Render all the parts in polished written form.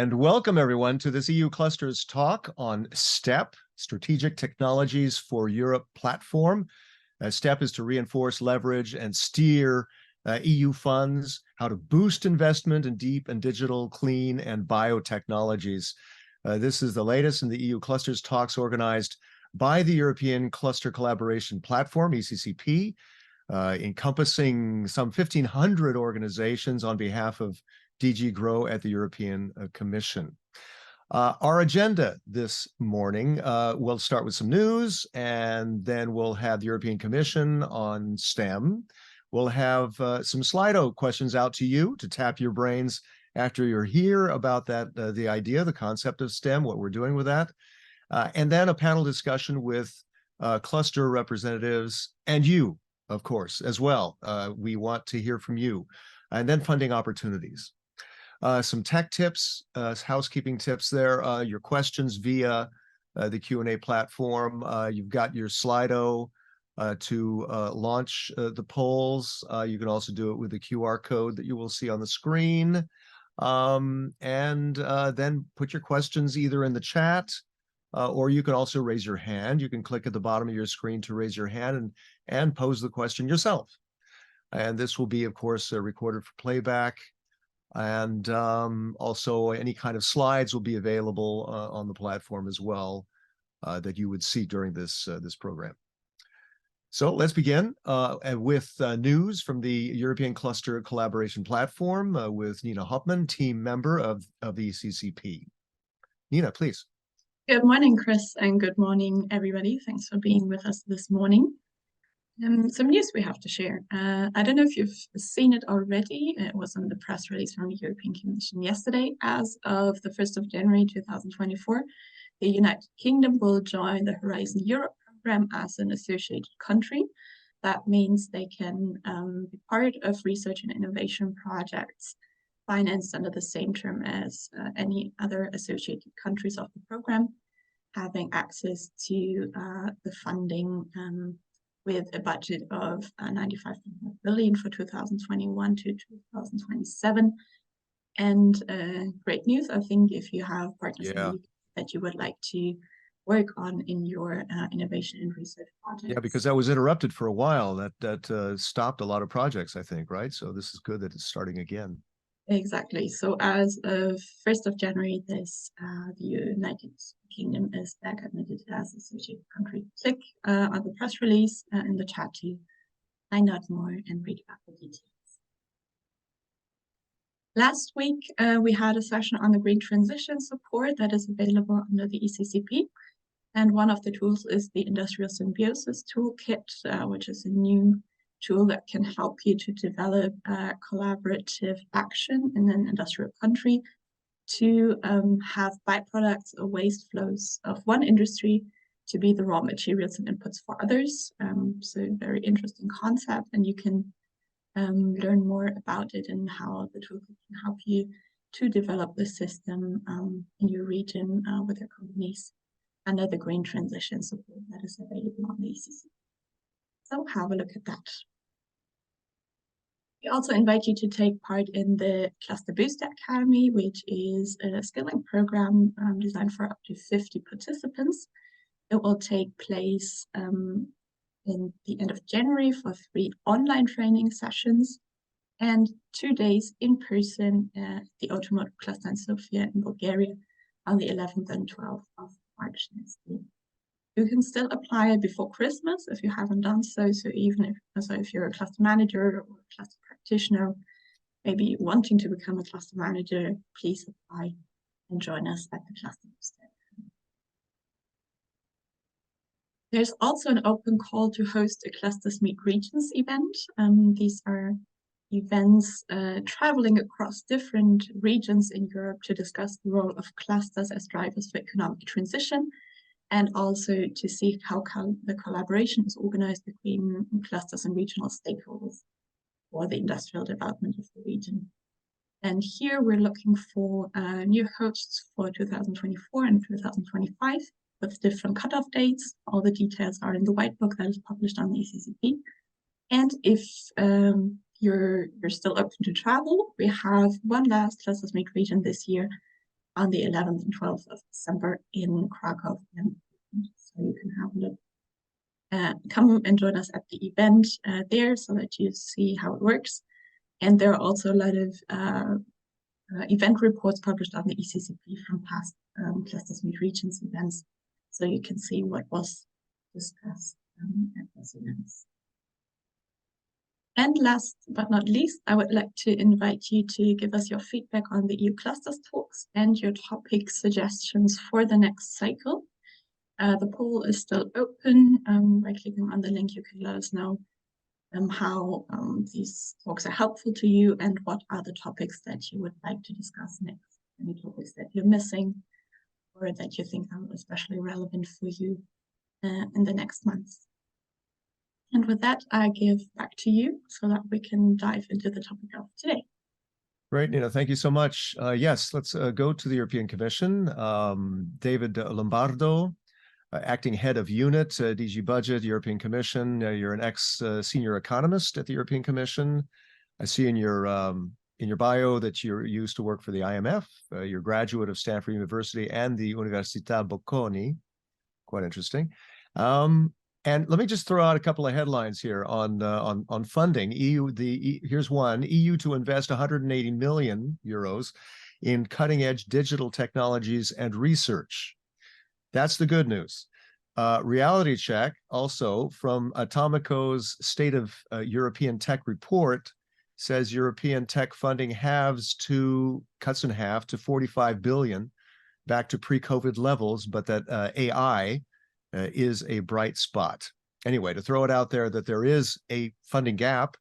And welcome everyone to this EU Clusters talk on STEP, Strategic Technologies for Europe platform. STEP is to reinforce, leverage, and steer EU funds, how to boost investment in deep and digital, clean, and biotechnologies. This is the latest in the EU Clusters talks organized by the European Cluster Collaboration Platform, ECCP, encompassing some 1,500 organizations on behalf of DG GROW at the European Commission. Our agenda this morning, we'll start with some news, and then we'll have the European Commission on STEM. We'll have some Slido questions out to you to tap your brains after you're here about that, the idea, the concept of STEM, what we're doing with that. And then a panel discussion with cluster representatives and you, of course, as well. We want to hear from you. And then funding opportunities. Some tech tips, housekeeping tips there, your questions via the Q&A platform. You've got your Slido to launch the polls. You can also do it with the QR code that you will see on the screen. And then put your questions either in the chat, or you can also raise your hand. You can click at the bottom of your screen to raise your hand and pose the question yourself. And this will be, of course, recorded for playback. And also any kind of slides will be available on the platform as well that you would see during this program. So let's begin with news from the European Cluster Collaboration Platform with Nina Hoppmann, team member of the ECCP. Nina, please. Good morning, Chris, and good morning, everybody. Thanks for being with us this morning. Some news we have to share. I don't know if you've seen it already. It was in the press release from the European Commission yesterday. As of the 1st of January 2024, the United Kingdom will join the Horizon Europe program as an associated country. That means they can be part of research and innovation projects financed under the same term as any other associated countries of the program, having access to the funding with a budget of 95 billion for 2021 to 2027. And great news, I think, if you have partners that you would like to work on in your innovation and research projects. Yeah, because that was interrupted for a while. That stopped a lot of projects, I think, right? So this is good that it's starting again. Exactly. So as of 1st of January, the United Kingdom is back admitted as associated country. Click on the press release in the chat to find out more and read about the details. Last week, we had a session on the green transition support that is available under the ECCP. And one of the tools is the Industrial Symbiosis Toolkit, which is a new tool that can help you to develop collaborative action in an industrial country to have byproducts or waste flows of one industry to be the raw materials and inputs for others. So very interesting concept, and you can learn more about it and how the tool can help you to develop the system in your region with your companies under the green transition support that is available on the ECC. So have a look at that. We also invite you to take part in the Cluster Booster Academy, which is a skilling program designed for up to 50 participants. It will take place in the end of January for 3 online training sessions and 2 days in person at the Automotive Cluster in Sofia in Bulgaria on the 11th and 12th of March next year. You can still apply before Christmas if you haven't done so. So even if you're a cluster manager or a cluster practitioner, maybe wanting to become a cluster manager, please apply and join us at the Cluster Booster. There's also an open call to host a Clusters Meet Regions event. These are events traveling across different regions in Europe to discuss the role of clusters as drivers for economic transition, and also to see how the collaboration is organized between clusters and regional stakeholders for the industrial development of the region. And here we're looking for new hosts for 2024 and 2025 with different cutoff dates. All the details are in the white book that is published on the ECCP. And if you're still open to travel, we have one last Clusters Meet region this year on the 11th and 12th of December in Krakow. So you can have a look. Come and join us at the event there so that you see how it works. And there are also a lot of event reports published on the ECCP from past Clusters Meet Regions events, so you can see what was discussed at those events. And last but not least, I would like to invite you to give us your feedback on the EU Clusters talks and your topic suggestions for the next cycle. The poll is still open. By clicking on the link, you can let us know how these talks are helpful to you and what are the topics that you would like to discuss next. Any topics that you're missing or that you think are especially relevant for you in the next months. And with that, I give back to you so that we can dive into the topic of today. Great, Nina, thank you so much. Yes, let's go to the European Commission. David Lombardo, acting head of unit, DG Budget, European Commission. You're an ex-senior economist at the European Commission. I see in your bio that you're used to work for the IMF. You're a graduate of Stanford University and the Università Bocconi. Quite interesting. And let me just throw out a couple of headlines here on funding. Here's one: EU to invest 180 million euros in cutting-edge digital technologies and research. That's the good news. Reality check also from Atomico's State of European Tech report says European tech funding cuts in half to 45 billion, back to pre-COVID levels, but that AI is a bright spot. Anyway, to throw it out there that there is a funding gap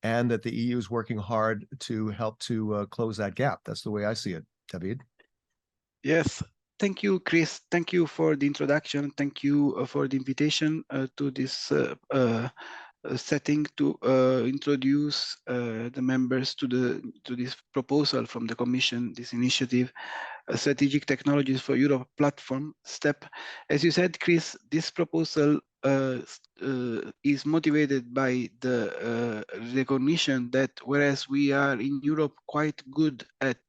and that the EU is working hard to help to close that gap. That's the way I see it. David? Yes, thank you, Chris. Thank you for the introduction. Thank you for the invitation to this setting to introduce the members to this proposal from the Commission, this initiative, Strategic Technologies for Europe platform, STEP. As you said, Chris, this proposal is motivated by the recognition that whereas we are in Europe quite good at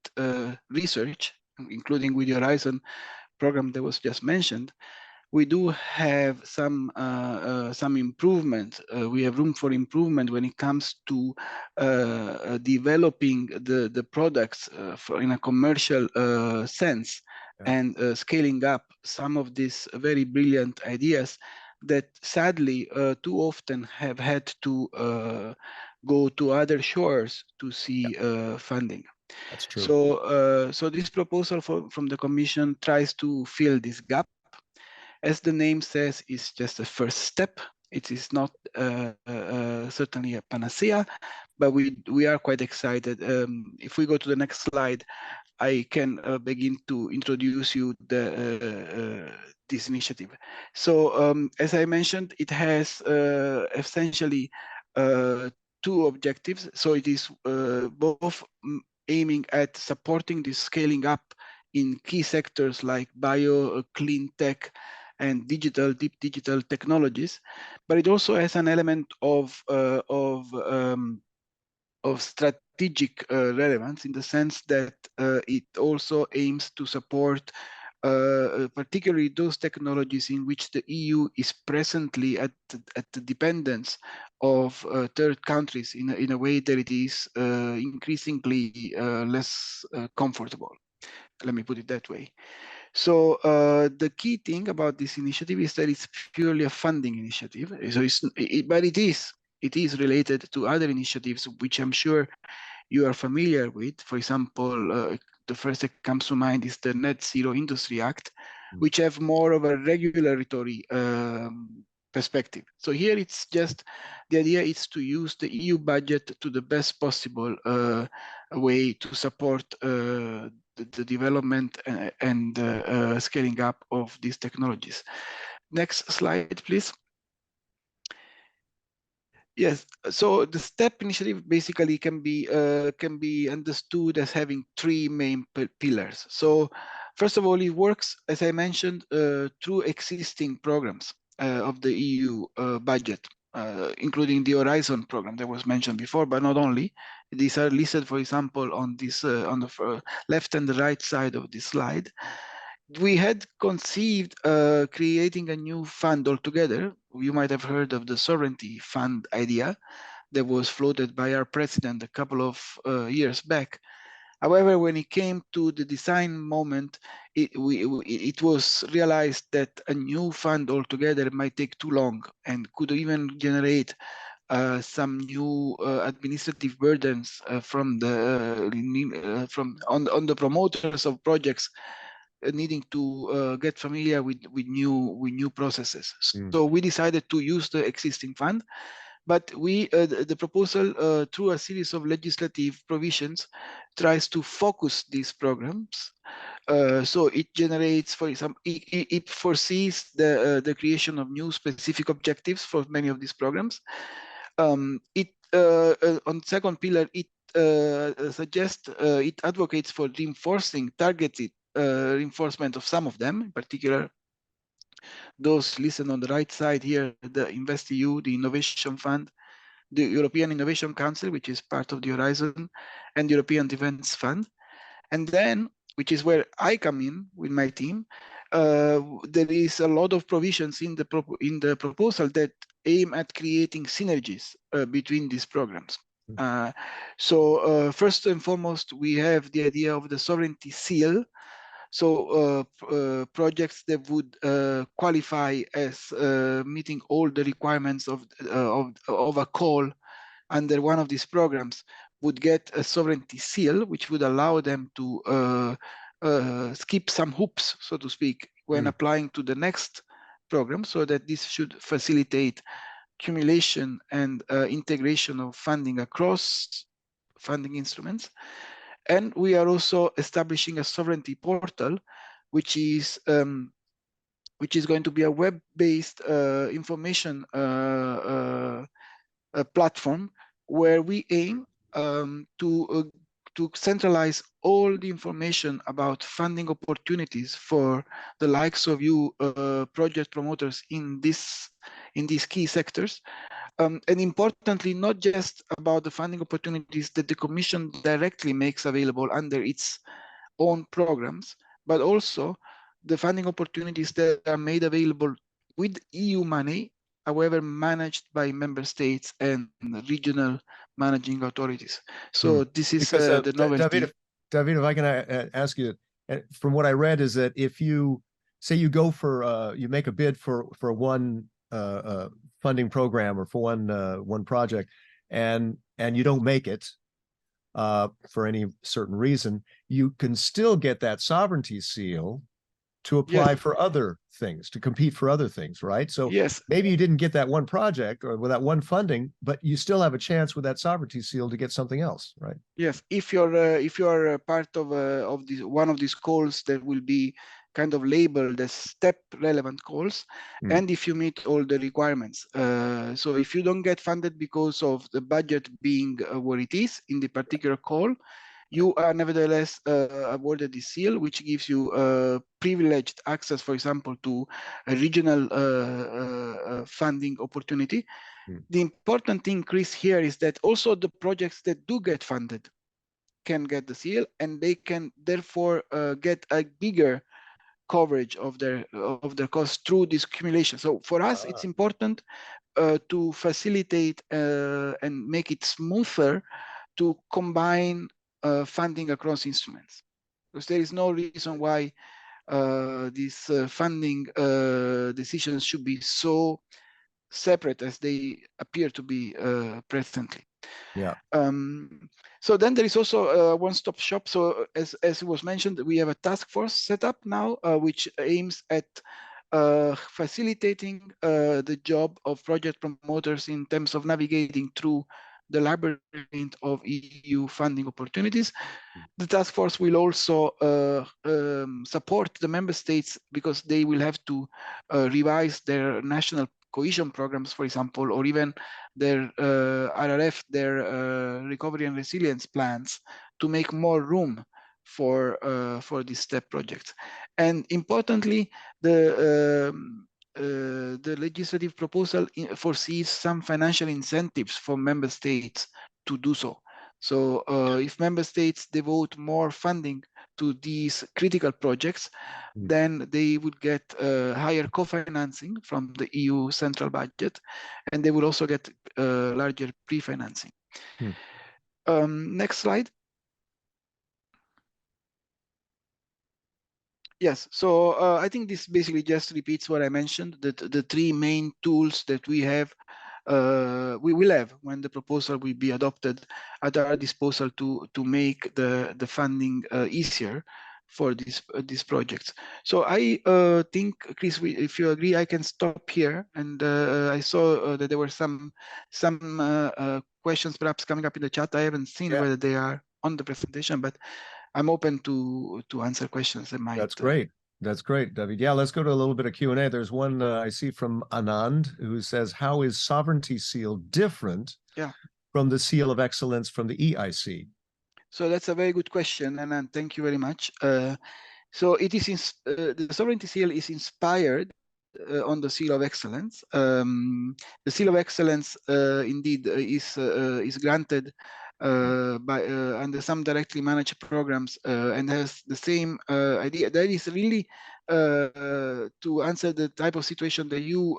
research, including with the Horizon program that was just mentioned, we do have some improvement. We have room for improvement when it comes to developing the products in a commercial sense, yeah, and scaling up some of these very brilliant ideas that sadly too often have had to go to other shores to see funding. That's true. So this proposal from the Commission tries to fill this gap. As the name says, it's just a first step. It is not certainly a panacea, but we are quite excited. If we go to the next slide, I can begin to introduce you this initiative. So as I mentioned, it has essentially two objectives. So it is both aiming at supporting this scaling up in key sectors like bio, clean tech, and deep digital technologies, but it also has an element of strategic relevance in the sense that it also aims to support particularly those technologies in which the EU is presently at the dependence of third countries in a way that it is increasingly less comfortable. Let me put it that way. So the key thing about this initiative is that it's purely a funding initiative. So but it is related to other initiatives, which I'm sure you are familiar with. For example, the first that comes to mind is the Net Zero Industry Act, which have more of a regulatory perspective. So here it's just, the idea is to use the EU budget to the best possible way to support the development and scaling up of these technologies. Next slide, please. Yes, so the STEP initiative basically can be understood as having three main pillars. So first of all, it works, as I mentioned, through existing programs of the EU budget. including the Horizon program that was mentioned before, but not only. These are listed, for example, on this on the left and the right side of this slide. We had conceived creating a new fund altogether. You might have heard of the sovereignty fund idea that was floated by our president a couple of years back. However, when it came to the design moment, it was realized that a new fund altogether might take too long and could even generate some new administrative burdens from on the promoters of projects needing to get familiar with new processes. So we decided to use the existing fund. But the proposal, through a series of legislative provisions, tries to focus these programs. So it generates, for example, it foresees the creation of new specific objectives for many of these programs. On second pillar, it suggests, it advocates for reinforcing targeted reinforcement of some of them, in particular those listed on the right side here, the InvestEU, the Innovation Fund, the European Innovation Council, which is part of the Horizon, and the European Defence Fund. And then, which is where I come in with my team, there is a lot of provisions in the proposal that aim at creating synergies between these programs. So first and foremost, we have the idea of the sovereignty seal. So projects that would qualify as meeting all the requirements of a call under one of these programs would get a sovereignty seal, which would allow them to skip some hoops, so to speak, when applying to the next program, so that this should facilitate accumulation and integration of funding across funding instruments. And we are also establishing a sovereignty portal, which is going to be a web-based information platform where we aim to centralize all the information about funding opportunities for the likes of you project promoters in these key sectors. And importantly, not just about the funding opportunities that the Commission directly makes available under its own programs, but also the funding opportunities that are made available with EU money, however managed by member states and regional managing authorities. So this is the novelty. David, if I can ask you, from what I read is that if you say you go for, you make a bid for one funding program or for one project, and you don't make it for any certain reason, you can still get that sovereignty seal to apply for other things, to compete for other things, right? So maybe you didn't get that one project or with that one funding, but you still have a chance with that sovereignty seal to get something else, right? Yes, if you're part of this one of these calls that will be kind of labeled as step relevant calls, and if you meet all the requirements. So if you don't get funded because of the budget being what it is in the particular call, you are nevertheless awarded the seal, which gives you privileged access, for example, to a regional funding opportunity. The important thing, Chris, here is that also the projects that do get funded can get the seal, and they can therefore get a bigger coverage of their costs through this accumulation. So for us, it's important to facilitate and make it smoother to combine funding across instruments, because there is no reason why these funding decisions should be so separate as they appear to be presently. Yeah. So then there is also a one-stop shop. So as it was mentioned, we have a task force set up now, which aims at facilitating the job of project promoters in terms of navigating through the labyrinth of EU funding opportunities. The task force will also support the member states, because they will have to revise their national cohesion programs, for example, or even their RRF, their recovery and resilience plans, to make more room for these STEP projects. And importantly, the the legislative proposal foresees some financial incentives for member states to do so. So if member states devote more funding to these critical projects, then they would get higher co-financing from the EU central budget, and they will also get larger pre-financing. Next slide. Yes, so I think this basically just repeats what I mentioned, that the three main tools that we have, we will have when the proposal will be adopted at our disposal to make the funding easier for these projects. So I think, Chris, if you agree, I can stop here. And I saw that there were some questions perhaps coming up in the chat. I haven't seen whether they are on the presentation, but I'm open to answer questions that might. That's great. That's great, David. Yeah, let's go to a little bit of Q&A. There's one I see from Anand who says, how is sovereignty seal different from the seal of excellence from the EIC? So that's a very good question, Anand. Thank you very much. So it is the sovereignty seal is inspired on the seal of excellence. The seal of excellence indeed is granted by under some directly managed programs and has the same idea. That is really to answer the type of situation that you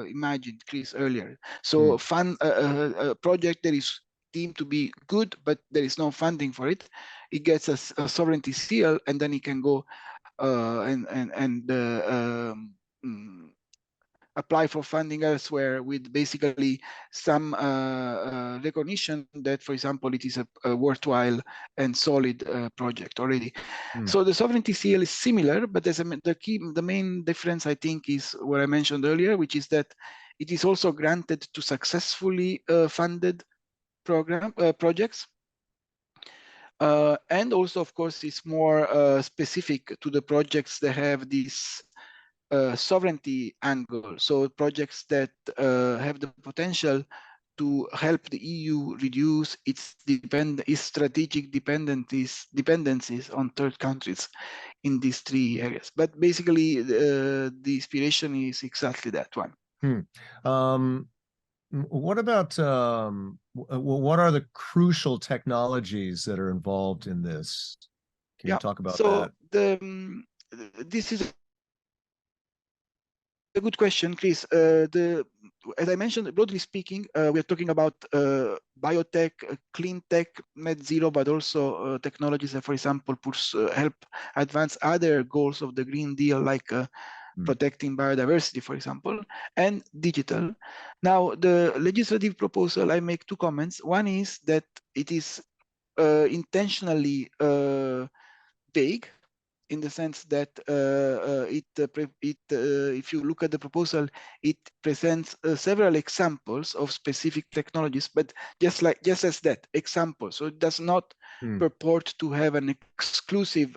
imagined, Chris, earlier. So fund a project that is deemed to be good, but there is no funding for it. It gets a sovereignty seal, and then it can go apply for funding elsewhere with basically some recognition that, for example, it is a worthwhile and solid project already. So the sovereignty seal is similar, but there's the main difference, I think, is what I mentioned earlier, which is that it is also granted to successfully funded projects. And also, of course, it's more specific to the projects that have this sovereignty angle. So projects that have the potential to help the EU reduce its strategic dependencies on third countries in these three areas. But basically, the inspiration is exactly that one. What about what are the crucial technologies that are involved in this? Can you talk about that? This is a good question, Chris. As I mentioned, broadly speaking, we are talking about biotech, clean tech, net zero, but also technologies that, for example, help advance other goals of the Green Deal, like protecting biodiversity, for example, and digital. Now, the legislative proposal, I make two comments. One is that it is intentionally vague, in the sense that if you look at the proposal, it presents several examples of specific technologies, but just as that, example. So it does not purport to have an exclusive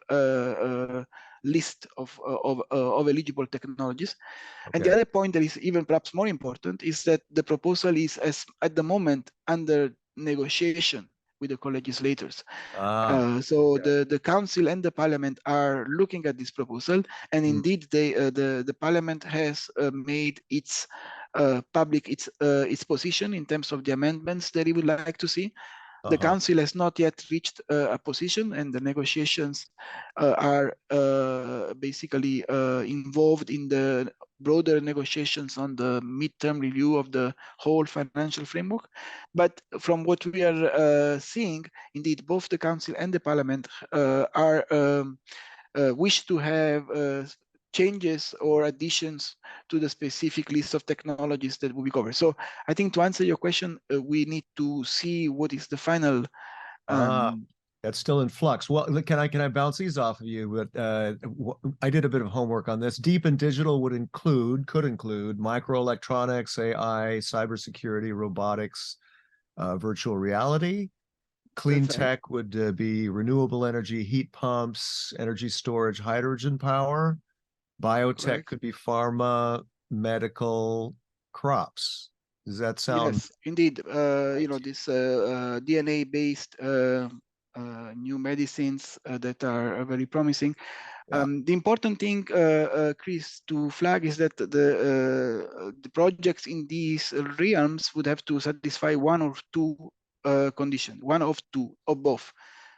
list of eligible technologies. And the other point that is even perhaps more important is that the proposal is, at the moment, under negotiation with the co-legislators. So the council and the parliament are looking at this proposal, and indeed the parliament has made its public its position in terms of the amendments that it would like to see. The council has not yet reached a position, and the negotiations are basically involved in the broader negotiations on the midterm review of the whole financial framework. But from what we are seeing, indeed, both the council and the parliament are wish to have changes or additions to the specific list of technologies that will be covered. So I think, to answer your question, we need to see what is the final. That's still in flux. Well, can I bounce these off of you? But I did a bit of homework on this. Deep and digital could include microelectronics, AI, cybersecurity, robotics, virtual reality. Clean tech would be renewable energy, heat pumps, energy storage, hydrogen power. Biotech could be pharma, medical, crops. Does that sound? Yes, indeed. You know, this DNA-based new medicines that are very promising. Yeah. The important thing, Chris, to flag is that the projects in these realms would have to satisfy one or two conditions, one of two or both.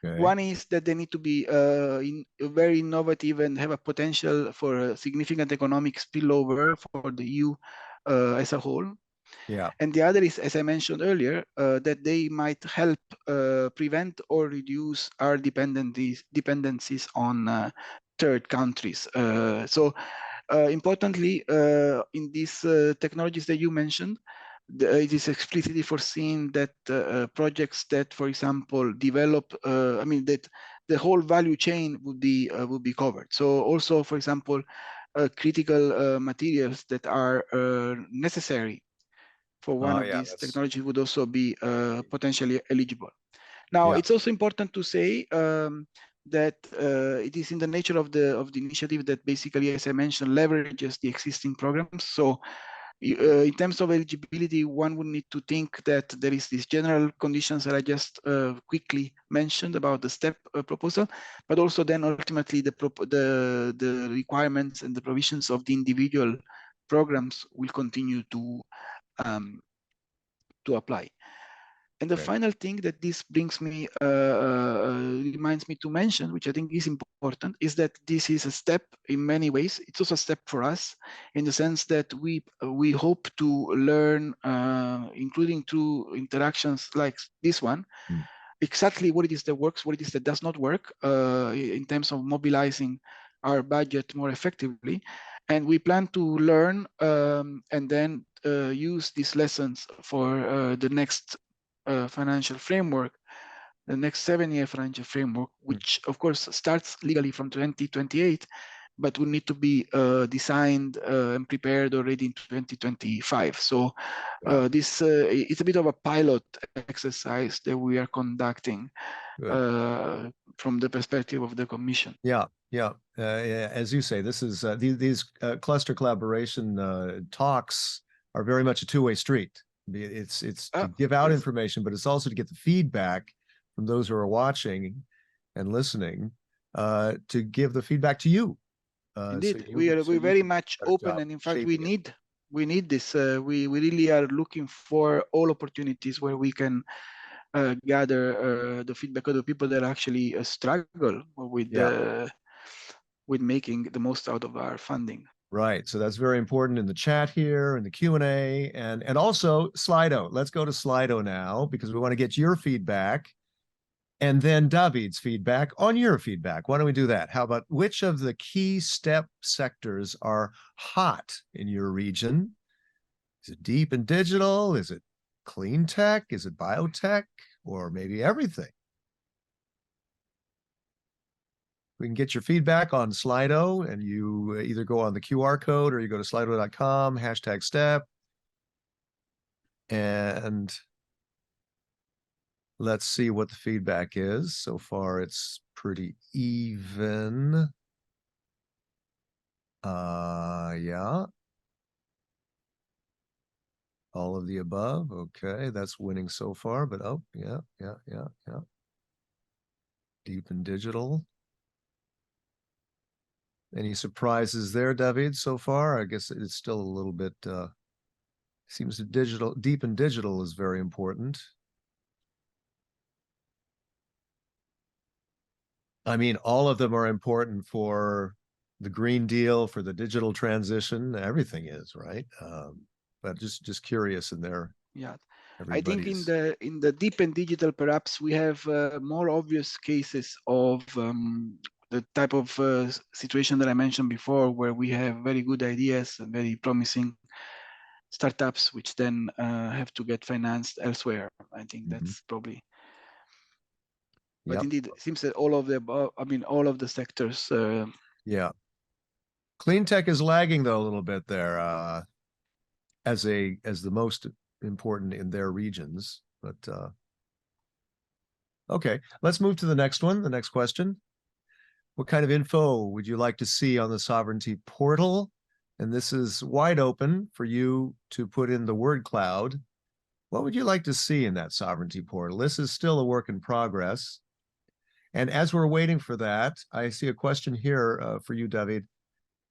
Okay. One is that they need to be very innovative and have a potential for a significant economic spillover for the EU as a whole. Yeah. And the other is, as I mentioned earlier, that they might help prevent or reduce our dependencies on third countries. Importantly, in these technologies that you mentioned, it is explicitly foreseen that projects that, for example, develop, that the whole value chain would be covered. So also, for example, critical materials that are necessary for one Oh, of yeah. these That's technologies would also be potentially eligible. Now, yeah. it's also important to say that it is in the nature of the initiative that basically, as I mentioned, leverages the existing programs. So in terms of eligibility, one would need to think that there is these general conditions that I just quickly mentioned about the STEP proposal, but also then ultimately the requirements and the provisions of the individual programs will continue to apply. And the Okay. final thing that this brings me, reminds me to mention, which I think is important, is that this is a step in many ways. It's also a step for us in the sense that we hope to learn, including through interactions like this one, Mm. exactly what it is that works, what it is that does not work, in terms of mobilizing our budget more effectively. And we plan to learn and then use these lessons for the next financial framework, the next 7-year financial framework, Mm. which of course starts legally from 2028, but will need to be designed and prepared already in 2025. So Yeah. this it's a bit of a pilot exercise that we are conducting Good. from the perspective of the Commission. Yeah. Yeah. Yeah, as you say, this is these cluster collaboration talks are very much a two-way street. It's to give out Yes, information, but it's also to get the feedback from those who are watching and listening, to give the feedback to you. indeed, So we're you very can do much a better open, job and in fact, shaping it. we need this. We really are looking for all opportunities where we can gather the feedback of the people that actually struggle Yeah. with making the most out of our funding. Right. So that's very important in the chat here, in the Q&A, and also Slido. Let's go to Slido now because we want to get your feedback and then David's feedback on your feedback. Why don't we do that? How about which of the key STEP sectors are hot in your region? Is it deep and digital? Is it clean tech? Is it biotech? Or maybe everything? We can get your feedback on Slido, and you either go on the QR code or you go to slido.com, #STEP. And let's see what the feedback is. So far, it's pretty even. Yeah. All of the above. Okay, that's winning so far, but oh, yeah. Deep and digital. Any surprises there, David, so far? I guess it's still a little bit, seems deep and digital is very important. I mean, all of them are important for the Green Deal, for the digital transition. Everything is, right? But just curious in there. Yeah, I think Everybody's. in the deep and digital, perhaps we have more obvious cases of the type of situation that I mentioned before, where we have very good ideas and very promising startups, which then have to get financed elsewhere. I think Mhm. that's probably. But Yep. indeed, it seems that all of the above, all of the sectors. Yeah. Clean tech is lagging though a little bit there, as the most important in their regions. But okay, let's move to the next one. The next question. What kind of info would you like to see on the sovereignty portal? And this is wide open for you to put in the word cloud. What would you like to see in that sovereignty portal? This is still a work in progress. And as we're waiting for that, I see a question here for you, David,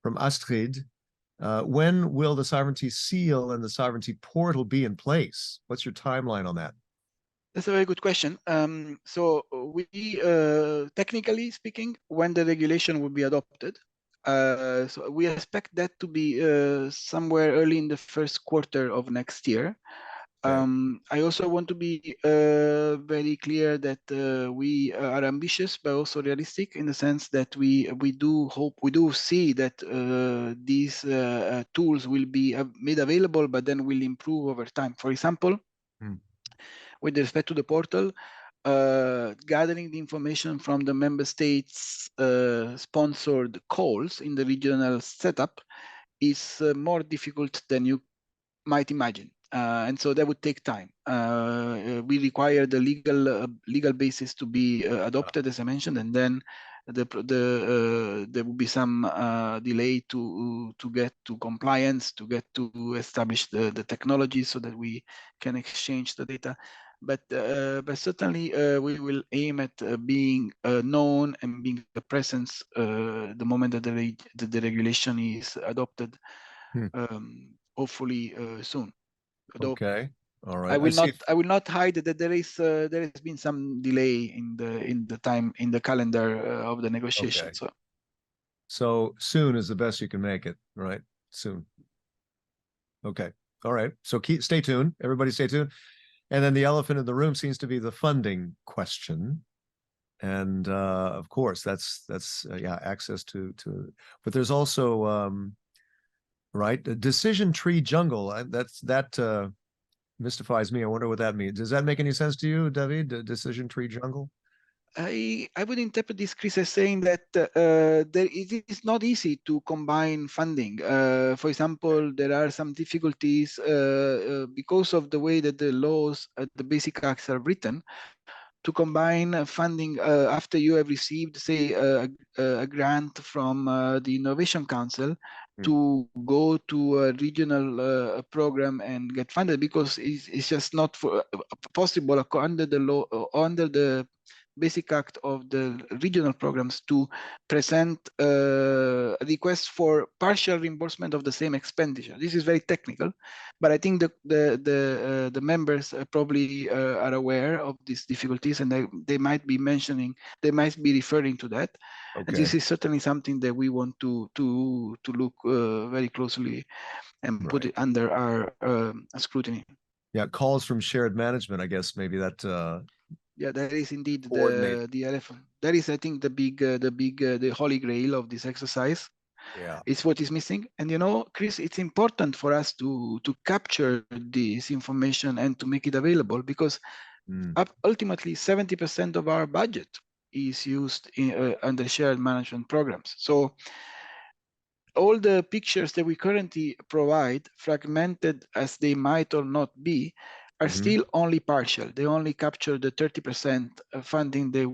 from Astrid. When will the sovereignty seal and the sovereignty portal be in place? What's your timeline on that? That's a very good question. So we, technically speaking, when the regulation will be adopted, so we expect that to be somewhere early in the first quarter of next year. Okay. I also want to be very clear that we are ambitious, but also realistic in the sense that we do see that these tools will be made available, but then will improve over time. For example, with respect to the portal, gathering the information from the member states sponsored calls in the regional setup is more difficult than you might imagine. And so that would take time. We require the legal basis to be adopted, as I mentioned, and then there will be some delay to get to compliance, to get to establish the technology so that we can exchange the data. But certainly we will aim at being known and being a presence the moment that the regulation is adopted. Hopefully soon. Although Okay. All right. I will I see. not hide that there has been some delay in the calendar of the negotiation. Okay. So soon is the best you can make it, right? Soon. Okay. All right. So stay tuned. Everybody stay tuned. And then the elephant in the room seems to be the funding question. And of course, that's yeah, access to but there's also right, the decision tree jungle. That mystifies me. I wonder what that means. Does that make any sense to you, David? The decision tree jungle? I would interpret this, Chris, as saying that it is not easy to combine funding. For example, there are some difficulties because of the way that the laws, the basic acts are written, to combine funding after you have received, say, a grant from the Innovation Council to go to a regional program and get funded, because it's just not possible under the law, under the Basic Act of the regional programs, to present a request for partial reimbursement of the same expenditure. This is very technical, but I think the members probably are aware of these difficulties, and they might be referring to that. Okay. And this is certainly something that we want to look very closely and put it under our scrutiny. Yeah, calls from shared management, I guess maybe that yeah, that is indeed coordinate. the elephant. That is, I think, the holy grail of this exercise. Yeah. It's what is missing. And Chris, it's important for us to capture this information and to make it available, because ultimately 70% of our budget is used under shared management programs. So all the pictures that we currently provide, fragmented as they might or not be, are still only partial. They only capture the 30% funding they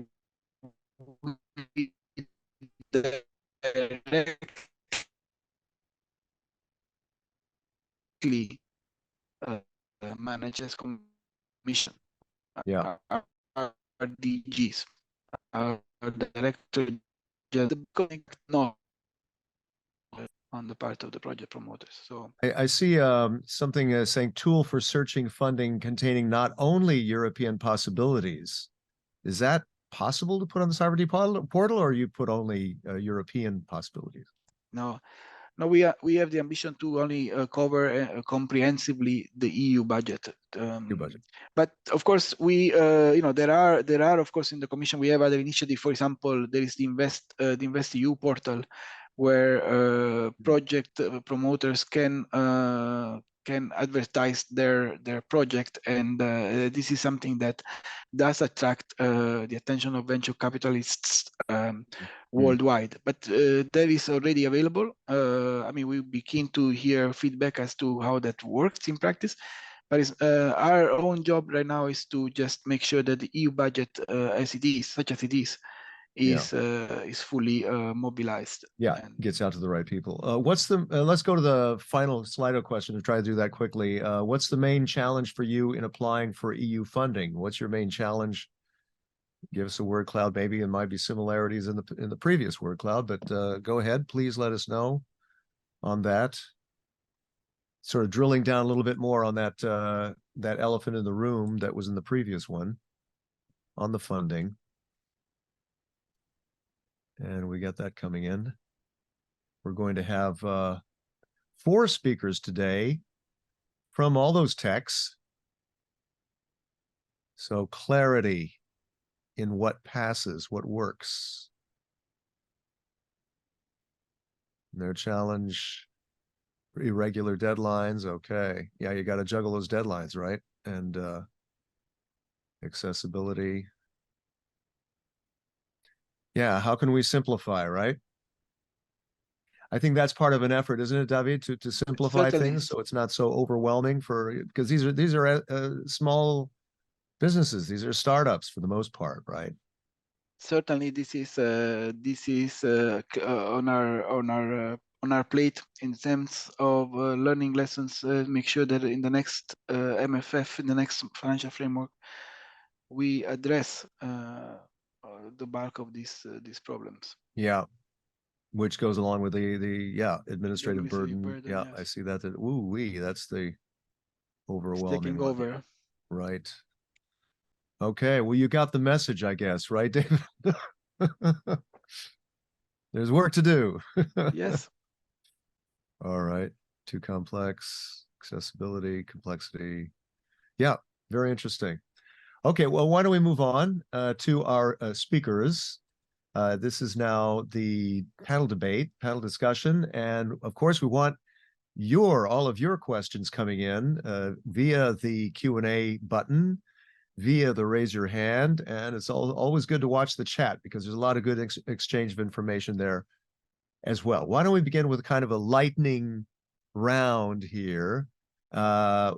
directly manage as commission. Yeah. Our DGs, our director, no, on the part of the project promoters. So I see something saying tool for searching funding containing not only European possibilities. Is that possible to put on the sovereignty portal, or you put only European possibilities? No, we have the ambition to only cover comprehensively the EU budget. EU budget. But of course, we there are of course in the Commission we have other initiatives. For example, there is the Invest EU portal, where project promoters can advertise their project, and this is something that does attract the attention of venture capitalists worldwide. But that is already available. I mean, we'd be keen to hear feedback as to how that works in practice. But our own job right now is to just make sure that the EU budget, as it is, such as it is fully mobilized. Yeah, and gets out to the right people. What's the? Let's go to the final Slido question to try to do that quickly. What's the main challenge for you in applying for EU funding? What's your main challenge give us a word cloud. Maybe it might be similarities in the previous word cloud, but go ahead. Please let us know on that. Sort of drilling down a little bit more on that that elephant in the room that was in the previous one on the funding. And we got that coming in. We're going to have 4 speakers today from all those techs. So clarity in what passes, what works. Their challenge, irregular deadlines. Okay. Yeah, you got to juggle those deadlines, right? And accessibility. Yeah, how can we simplify, right? I think that's part of an effort, isn't it, David, to simplify things so it's not so overwhelming because these are small businesses. These are startups for the most part, right? Certainly, this is on our plate in terms of learning lessons. Make sure that in the next MFF, in the next financial framework, we address the bulk of these problems. Yeah, which goes along with the administrative burden. Yeah, yes. I see that. That's the overwhelming taking one. over. Right. Okay, well, you got the message, I guess, right, David? There's work to do. Yes. All right. Too complex, accessibility, complexity. Yeah, very interesting. Okay, well, why don't we move on to our speakers? This is now the panel debate, panel discussion. And of course, we want all of your questions coming in via the Q&A button, via the raise your hand. And it's always good to watch the chat because there's a lot of good exchange of information there as well. Why don't we begin with kind of a lightning round here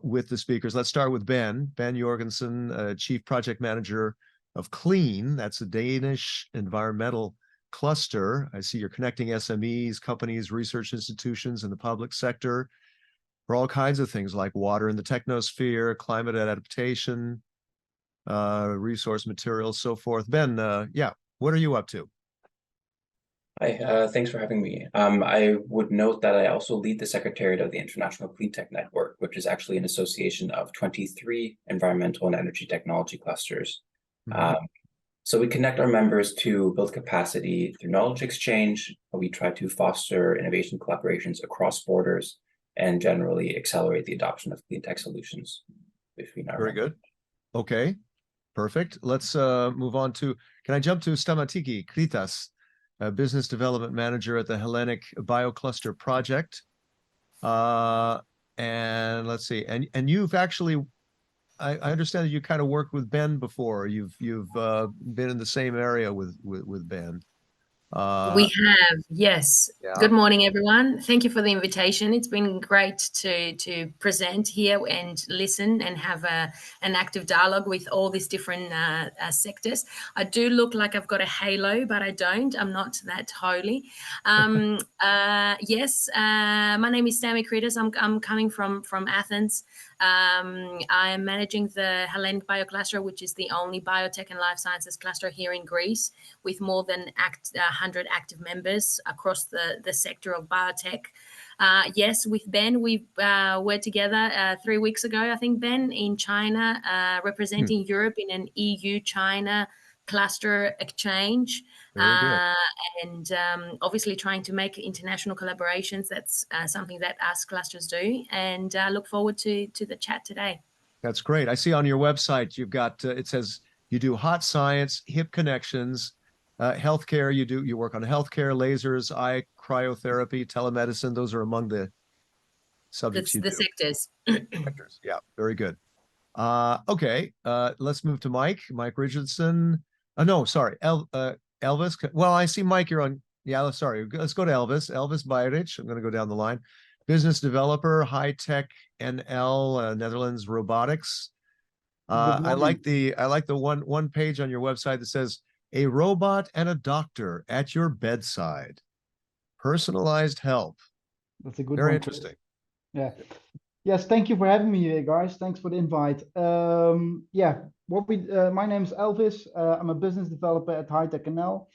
with the speakers. Let's start with Ben Jorgensen, Chief Project Manager of Clean. That's a Danish environmental cluster. I see you're connecting SMEs, companies, research institutions, and the public sector for all kinds of things like water in the technosphere, climate adaptation, resource materials, so forth. Ben, yeah, what are you up to? Hi, thanks for having me. I would note that I also lead the Secretariat of the International Clean Tech Network, which is actually an association of 23 environmental and energy technology clusters. So we connect our members to build capacity through knowledge exchange. We try to foster innovation collaborations across borders and generally accelerate the adoption of clean tech solutions between our Very good. Okay, perfect. Let's move on to, can I jump to Stamatiki Kritas, Business Development Manager at the Hellenic BioCluster Project. And let's see, and you've actually, I understand that you kind of worked with Ben before. You've been in the same area with Ben. We have, yes. Yeah. Good morning, everyone. Thank you for the invitation. It's been great to present here and listen and have an active dialogue with all these different sectors. I do look like I've got a halo, but I don't. I'm not that holy. Yes, my name is Sammy Kritas. I'm coming from Athens. I am managing the Hellenic BioCluster, which is the only biotech and life sciences cluster here in Greece, with more than 100 active members across the sector of biotech. Yes, with Ben, we were together 3 weeks ago, I think, Ben, in China, representing Europe in an EU-China cluster exchange. And obviously trying to make international collaborations. That's something that us clusters do, and look forward to the chat today. That's great. I see on your website you've got it says you do hot science, hip connections, healthcare. You work on healthcare, lasers, eye cryotherapy, telemedicine. Those are among the subjects you do. The sectors. Sectors. Yeah, very good. Okay, let's move to Mike Richardson. No, sorry, Elvis. Well, I see Mike, you're on. Yeah, sorry. Let's go to Elvis. Elvis Bajric. I'm going to go down the line. Business developer, high tech NL, Netherlands robotics. I like the one page on your website that says a robot and a doctor at your bedside, personalized help. That's a good Very one. interesting. Yeah. Yes, thank you for having me here, guys. Thanks for the invite. Yeah, my name is Elvis. I'm a business developer at Hightech NL.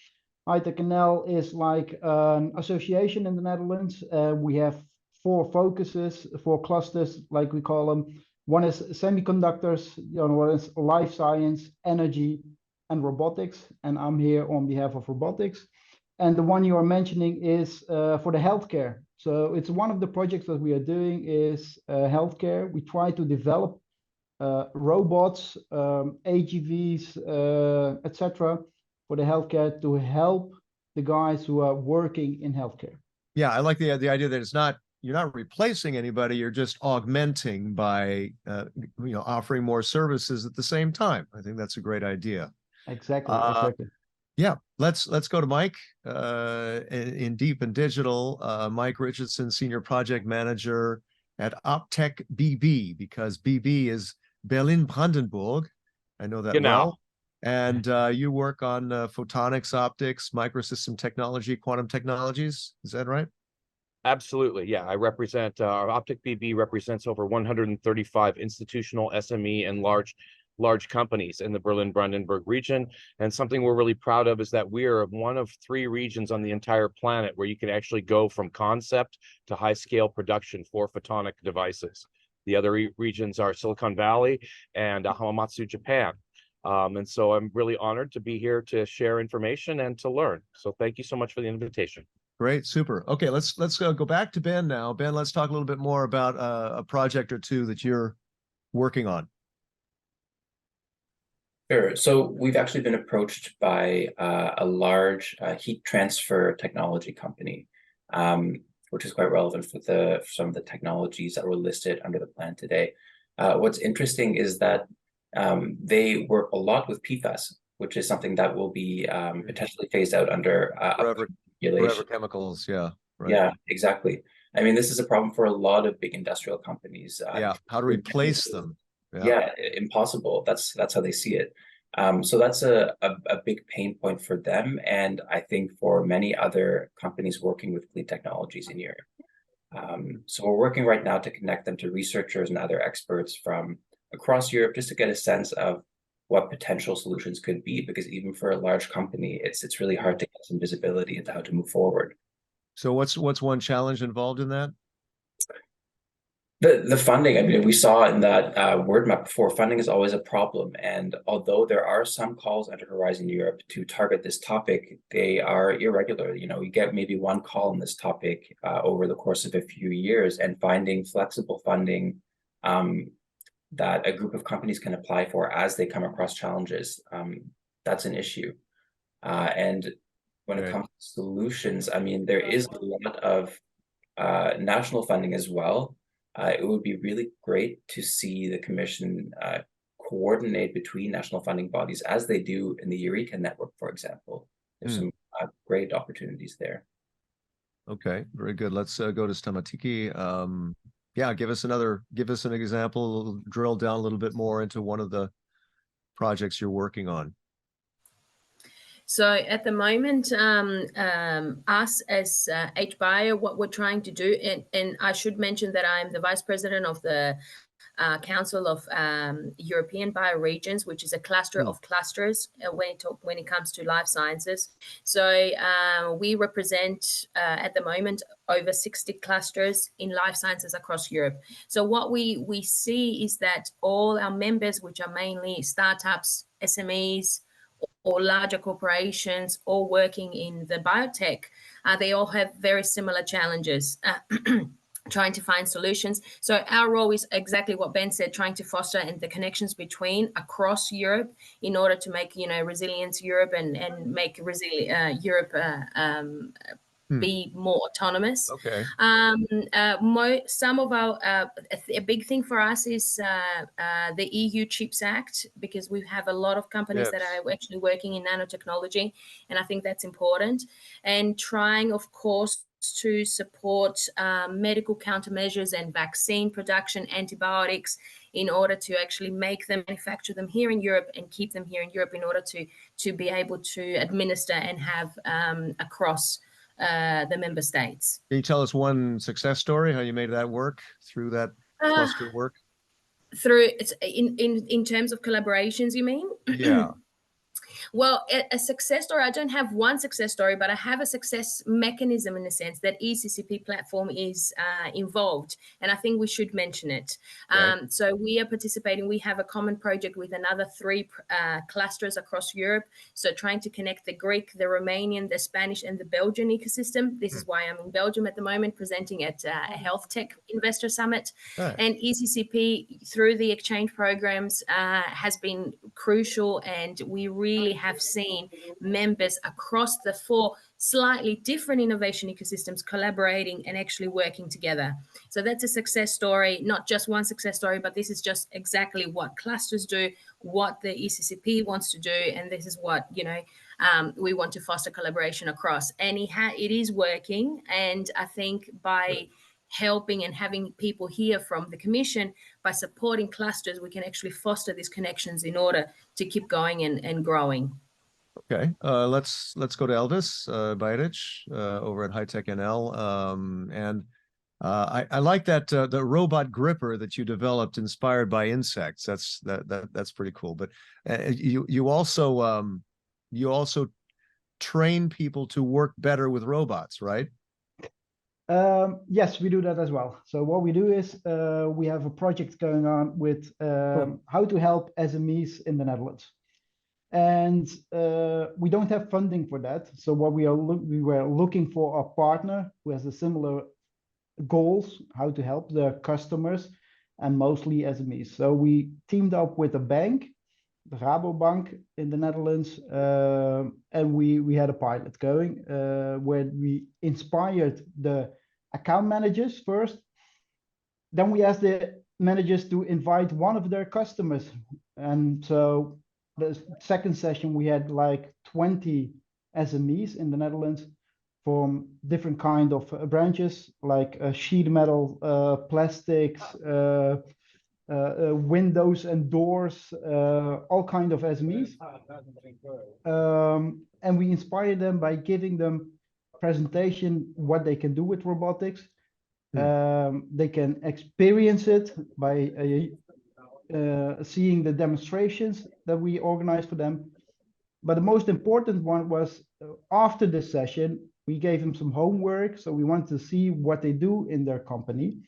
Hightech NL is like an association in the Netherlands. We have 4 focuses, 4 clusters, like we call them. One is semiconductors, one is life science, energy, and robotics. And I'm here on behalf of robotics. And the one you are mentioning is for the healthcare. So it's one of the projects that we are doing is healthcare. We try to develop robots, AGVs, etc., for the healthcare to help the guys who are working in healthcare. Yeah, I like the idea that it's not, you're not replacing anybody, you're just augmenting by offering more services at the same time. I think that's a great idea. Exactly, exactly. Yeah, let's go to Mike in Deep and Digital. Mike Richardson, Senior Project Manager at Optech BB, because BB is Berlin-Brandenburg. I know that well. And you work on photonics, optics, microsystem technology, quantum technologies. Is that right? Absolutely. Yeah, I represent Optech BB represents over 135 institutional, SME, and large companies in the Berlin-Brandenburg region. And something we're really proud of is that we are one of 3 regions on the entire planet where you can actually go from concept to high-scale production for photonic devices. The other regions are Silicon Valley and Hamamatsu, Japan. And so I'm really honored to be here to share information and to learn. So thank you so much for the invitation. Great, super. Okay, let's go back to Ben now. Ben, let's talk a little bit more about a project or 2 that you're working on. Sure. So we've actually been approached by a large heat transfer technology company, which is quite relevant for some of the technologies that were listed under the plan today. What's interesting is that they work a lot with PFAS, which is something that will be potentially phased out under forever chemicals. Yeah. Right. Yeah, exactly. I mean, this is a problem for a lot of big industrial companies. Yeah. How to replace them? Yeah, impossible. That's how they see it. So that's a big pain point for them, and I think for many other companies working with clean technologies in Europe. So we're working right now to connect them to researchers and other experts from across Europe, just to get a sense of what potential solutions could be, because even for a large company, it's really hard to get some visibility into how to move forward. So what's one challenge involved in that? The funding, I mean, we saw in that word map before, funding is always a problem. And although there are some calls under Horizon Europe to target this topic, they are irregular. You know, you get maybe 1 call on this topic over the course of a few years, and finding flexible funding that a group of companies can apply for as they come across challenges, that's an issue. And when it comes to solutions, I mean, there is a lot of national funding as well. It would be really great to see the Commission coordinate between national funding bodies, as they do in the Eureka network, for example. There's some great opportunities there. Okay, very good. Let's go to Stamatiki. Yeah, give us an example, drill down a little bit more into one of the projects you're working on. So at the moment, us as HBio, what we're trying to do, and I should mention that I'm the Vice President of the Council of European Bioregions, which is a cluster of clusters when it comes to life sciences. So we represent at the moment over 60 clusters in life sciences across Europe. So what we see is that all our members, which are mainly startups, SMEs, or larger corporations, all working in the biotech, they all have very similar challenges. Trying to find solutions. So our role is exactly what Ben said, trying to foster and the connections between across Europe in order to make, resilience Europe and make Europe be more autonomous. Okay. Some of our a big thing for us is the EU Chips Act, because we have a lot of companies that are actually working in nanotechnology, and I think that's important. And trying, of course, to support medical countermeasures and vaccine production, antibiotics, in order to actually make them, manufacture them here in Europe and keep them here in Europe in order to be able to administer and have across the member states. Can you tell us one success story, how you made that work through that cluster work? Through it's in terms of collaborations, you mean? Yeah. Well, a success story, I don't have one success story, but I have a success mechanism in the sense that ECCP platform is involved, and I think we should mention it. Right. So we are participating. We have a common project with another 3 clusters across Europe. So trying to connect the Greek, the Romanian, the Spanish, and the Belgian ecosystem. This is why I'm in Belgium at the moment, presenting at a Health Tech Investor Summit. Right. And ECCP, through the exchange programs, has been crucial, and we really have seen members across the 4 slightly different innovation ecosystems collaborating and actually working together. So that's a success story, not just one success story, but this is just exactly what clusters do, what the ECCP wants to do, and this is what, you know, we want to foster collaboration across. And it is working, and I think by helping and having people hear from the Commission, by supporting clusters, we can actually foster these connections in order to keep going and growing. Okay, let's go to Elvis Bajdic over at High Tech NL, and I like that the robot gripper that you developed inspired by insects. That's pretty cool. But you also train people to work better with robots, right? Yes, we do that as well. So what we do is we have a project going on with how to help SMEs in the Netherlands. And we don't have funding for that. So what we were looking for a partner who has a similar goals, how to help the customers, and mostly SMEs. So we teamed up with a bank, the Rabobank in the Netherlands, and we had a pilot going where we inspired the account managers first. Then we asked the managers to invite one of their customers. And so the second session, we had like 20 SMEs in the Netherlands from different kind of branches, like sheet metal, plastics, windows and doors, all kind of SMEs. And we inspire them by giving them presentation what they can do with robotics. They can experience it by seeing the demonstrations that we organized for them. But the most important one was after the session, we gave them some homework. So we want to see what they do in their company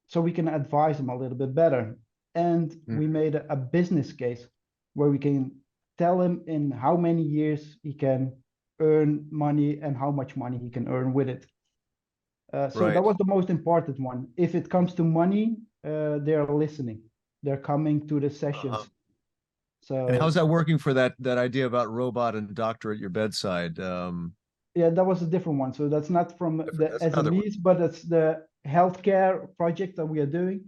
so we can advise them a little bit better. And we made a business case where we can tell him in how many years he can earn money and how much money he can earn with it. So that was the most important one. If it comes to money, they're listening. They're coming to the sessions. So, and how's that working for that idea about robot and doctor at your bedside? Yeah, that was a different one. So that's not from the SMEs, but it's the healthcare project that we are doing.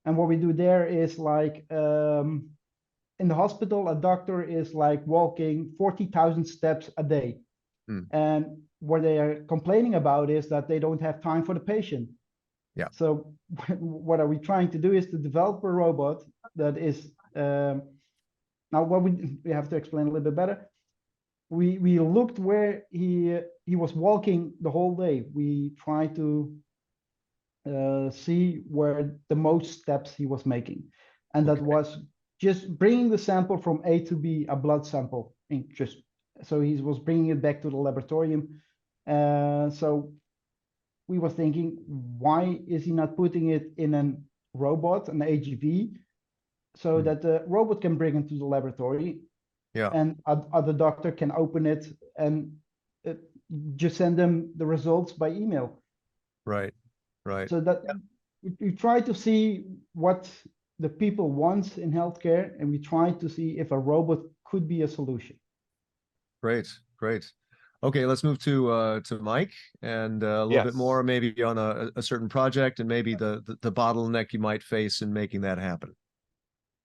And what we do there is like in the hospital, a doctor is like walking 40,000 steps a day. And what they are complaining about is that they don't have time for the patient. Yeah. So what are we trying to do is to develop a robot that is now what we have to explain a little bit better. We looked where he was walking the whole day. We tried to see where the most steps he was making, and that was just bringing the sample from A to B, a blood sample. So he was bringing it back to the laboratorium. So we were thinking, why is he not putting it in a robot, an AGV, so that the robot can bring it to the laboratory, and other doctor can open it and just send them the results by email. Right. So that we try to see what the people want in healthcare, and we try to see if a robot could be a solution. Great. Okay, let's move to Mike and a little bit more maybe on a certain project and maybe the bottleneck you might face in making that happen.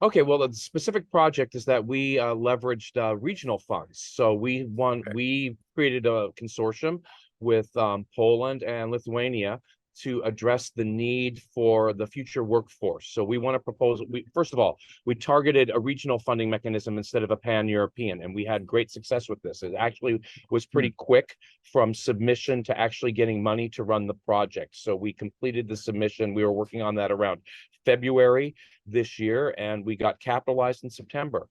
Okay, well, the specific project is that we leveraged regional funds. So we created a consortium with Poland and Lithuania to address the need for the future workforce. So we want to propose, first of all, we targeted a regional funding mechanism instead of a pan-European, and we had great success with this. It actually was pretty quick from submission to actually getting money to run the project. So we completed the submission. We were working on that around February this year, and we got capitalized in September.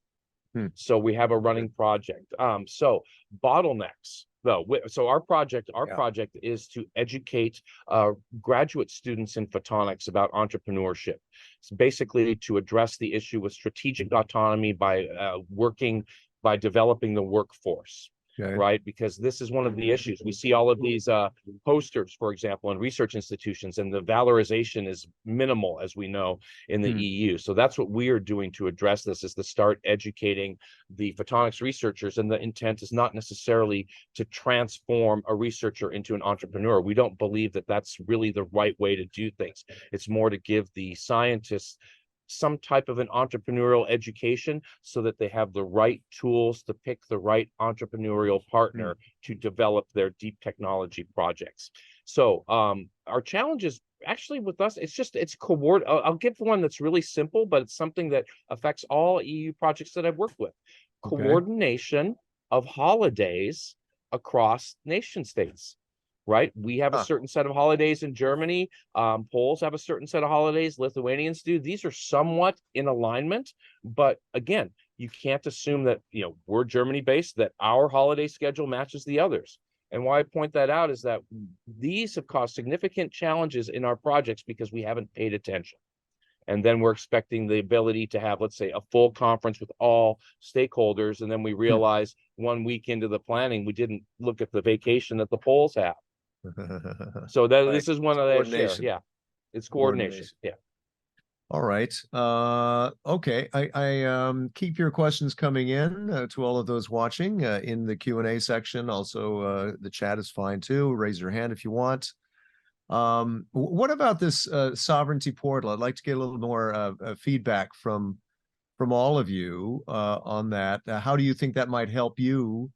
So we have a running project. So bottlenecks, though. So our project is to educate graduate students in photonics about entrepreneurship. It's basically to address the issue with strategic autonomy by developing the workforce. Okay. Right? Because this is one of the issues. We see all of these posters, for example, in research institutions, and the valorization is minimal, as we know, in the EU. So that's what we are doing to address this, is to start educating the photonics researchers. And the intent is not necessarily to transform a researcher into an entrepreneur. We don't believe that that's really the right way to do things. It's more to give the scientists some type of an entrepreneurial education so that they have the right tools to pick the right entrepreneurial partner to develop their deep technology projects. So our challenge is actually with us, it's coordinate. I'll give one that's really simple, but it's something that affects all EU projects that I've worked with. Okay. Coordination of holidays across nation states. Right? We have a certain set of holidays in Germany. Poles have a certain set of holidays. Lithuanians do. These are somewhat in alignment, but again, you can't assume that, we're Germany based, that our holiday schedule matches the others. And why I point that out is that these have caused significant challenges in our projects because we haven't paid attention. And then we're expecting the ability to have, let's say, a full conference with all stakeholders. And then we realize 1 week into the planning, we didn't look at the vacation that the Poles have. So that this is one of the share. Yeah, it's coordination. Yeah. All right. Okay. I keep your questions coming in to all of those watching in the Q&A section. Also, the chat is fine too. Raise your hand if you want. What about this sovereignty portal? I'd like to get a little more feedback from all of you on that. How do you think that might help you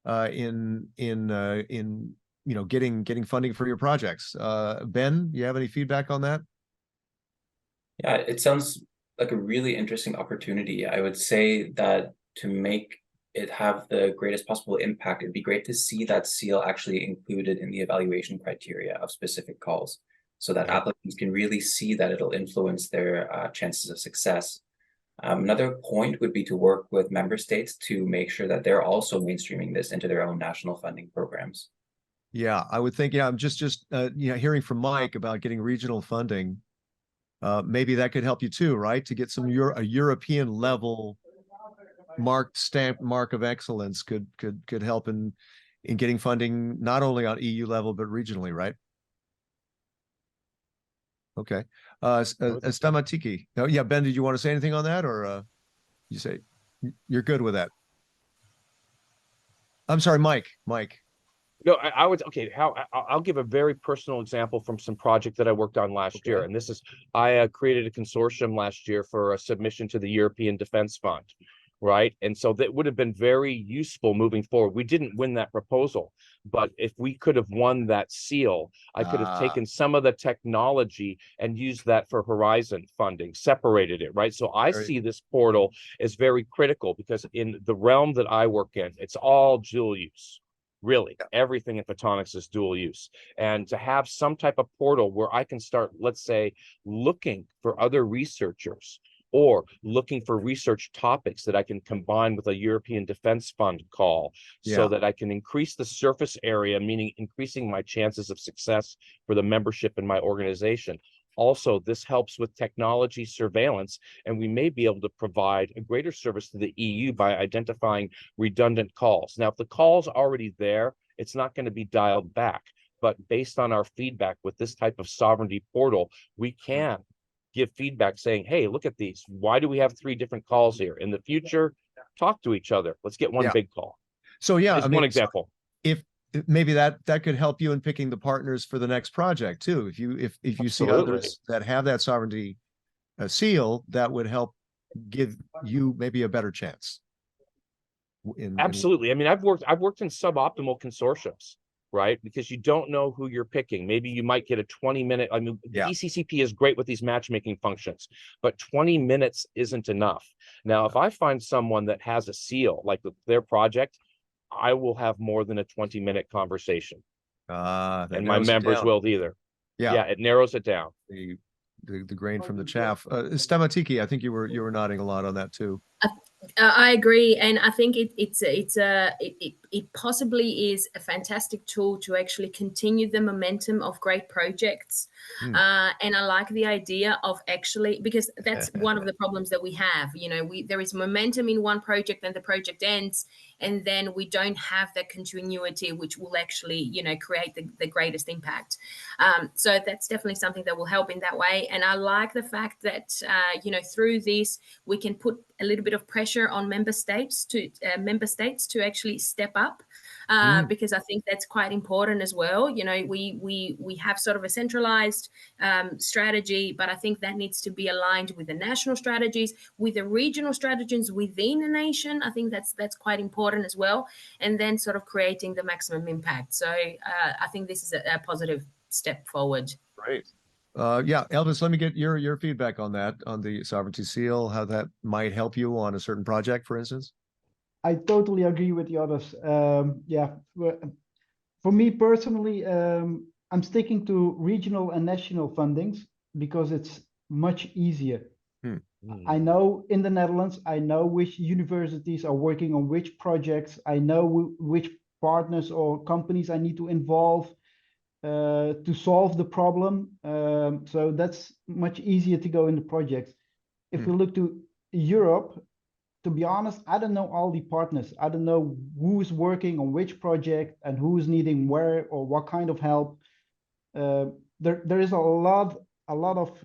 in getting funding for your projects? Ben, you have any feedback on that? Yeah, it sounds like a really interesting opportunity. I would say that to make it have the greatest possible impact, it'd be great to see that seal actually included in the evaluation criteria of specific calls, so that applicants can really see that it'll influence their chances of success. Another point would be to work with member states to make sure that they're also mainstreaming this into their own national funding programs. Yeah, I would think, I'm just hearing from Mike about getting regional funding. Maybe that could help you too, right? To get some a European level mark of excellence could help in getting funding not only on EU level but regionally, right? Okay. Stamatiki. Oh, yeah, Ben, did you want to say anything on that, or you say you're good with that? I'm sorry, Mike. No, I would, okay, I'll give a very personal example from some project that I worked on last year. And this is, I created a consortium last year for a submission to the European Defense Fund, right? And so that would have been very useful moving forward. We didn't win that proposal, but if we could have won that seal, I could have taken some of the technology and used that for Horizon funding, separated it, right? So I see this portal as very critical because in the realm that I work in, it's all dual use. Really, everything in photonics is dual use. And to have some type of portal where I can start, let's say, looking for other researchers or looking for research topics that I can combine with a European Defense Fund call so that I can increase the surface area, meaning increasing my chances of success for the membership in my organization. Also, this helps with technology surveillance, and we may be able to provide a greater service to the EU by identifying redundant calls. Now, if the call's already there, it's not going to be dialed back. But based on our feedback with this type of sovereignty portal, we can give feedback saying, hey, look at these. Why do we have 3 different calls here? In the future, talk to each other. Let's get one big call. So yeah, one example. If maybe that could help you in picking the partners for the next project too. If you see others that have that sovereignty seal, that would help give you maybe a better chance. Absolutely. I mean, I've worked in suboptimal consortiums, right? Because you don't know who you're picking. Maybe you might get a 20-minute. I mean, ECCP is great with these matchmaking functions, but 20 minutes isn't enough. Now, if I find someone that has a seal, like their project, I will have more than a 20-minute conversation. And my members will either. Yeah, it narrows it down. the grain from the chaff. Stematiki, I think you were nodding a lot on that too. I agree, and I think it possibly is a fantastic tool to actually continue the momentum of great projects. And I like the idea of actually, because that's one of the problems that we have. You know, there is momentum in one project, and the project ends, and then we don't have that continuity, which will actually, you know, create the greatest impact. So that's definitely something that will help in that way. And I like the fact that you know, through this we can put a little bit of pressure on member states to actually step up, because I think that's quite important as well. You know, we have sort of a centralized strategy, but I think that needs to be aligned with the national strategies, with the regional strategies within a nation. I think that's quite important as well, and then sort of creating the maximum impact. So I think this is a positive step forward. Great. Yeah, Elvis, let me get your feedback on that, on the sovereignty seal, how that might help you on a certain project, for instance. I totally agree with the others. Yeah, for me personally, I'm sticking to regional and national fundings because it's much easier. I know in the Netherlands, I know which universities are working on which projects. I know which partners or companies I need to involve to solve the problem. So that's much easier to go into projects. If we look to Europe, to be honest, I don't know all the partners. I don't know who's working on which project and who's needing where or what kind of help. There is a lot of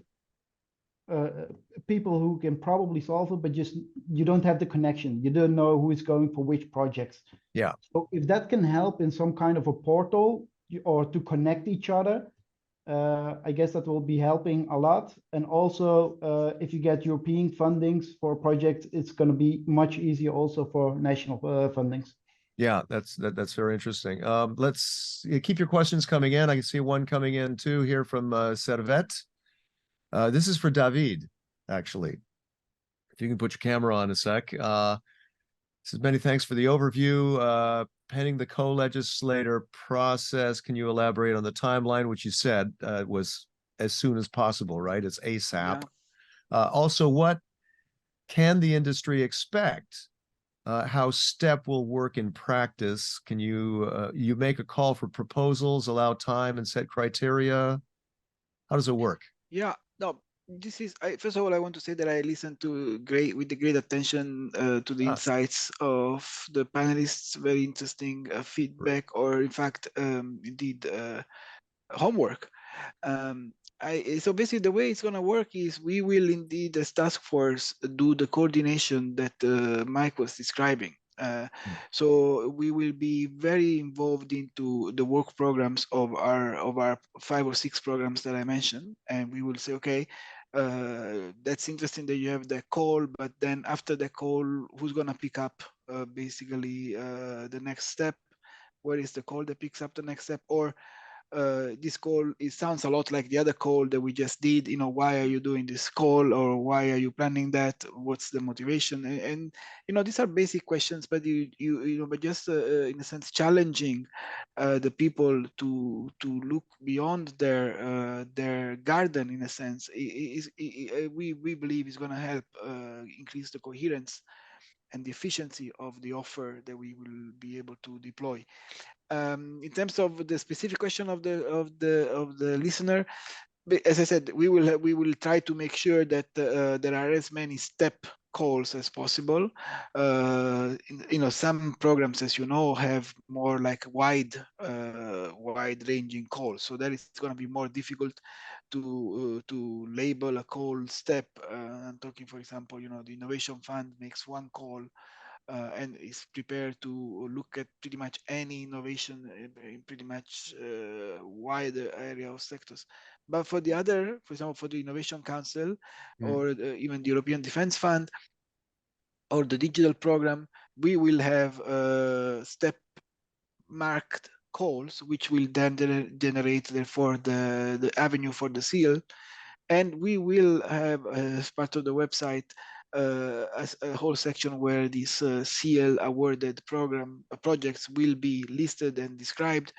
people who can probably solve it, but just you don't have the connection. You don't know who is going for which projects. Yeah. So if that can help in some kind of a portal or to connect each other, I guess that will be helping a lot. And also, if you get European fundings for projects, it's going to be much easier also for national fundings. Yeah, that's very interesting. Let's keep your questions coming in. I can see one coming in too here from Servet. This is for David, actually. If you can put your camera on a sec. Says, many thanks for the overview. Pending the co-legislator process, can you elaborate on the timeline, which you said was as soon as possible, right? It's ASAP. Yeah. Also, what can the industry expect? How STEP will work in practice? Can you you make a call for proposals, allow time and set criteria? How does it work? Yeah, no, this is, first of all, I want to say that I listened to with the great attention to the insights of the panelists, very interesting feedback, or in fact, indeed, homework. So basically the way it's going to work is we will indeed, as task force, do the coordination that Mike was describing. So we will be very involved into the work programs of our 5 or 6 programs that I mentioned, and we will say, okay, that's interesting that you have the call, but then after the call, who's going to pick up basically the next step? Where is the call that picks up the next step? Or this call, it sounds a lot like the other call that we just did. You know, why are you doing this call, or why are you planning that? What's the motivation? And you know, these are basic questions, but you know, but just in a sense, challenging the people to look beyond their garden, in a sense. We believe is going to help increase the coherence and the efficiency of the offer that we will be able to deploy. In terms of the specific question of the listener, as I said, we will try to make sure that there are as many STEP calls as possible. You know, some programs, as you know, have more like wide ranging calls, so that is going to be more difficult to label a call STEP. I'm talking, for example, you know, the Innovation Fund makes one call. And is prepared to look at pretty much any innovation in pretty much wider area of sectors. But for the other, for example, for the Innovation Council, or even the European Defence Fund, or the digital program, we will have STEP marked calls, which will then generate, therefore, the avenue for the seal. And we will have, as part of the website, a whole section where these seal awarded projects will be listed and described.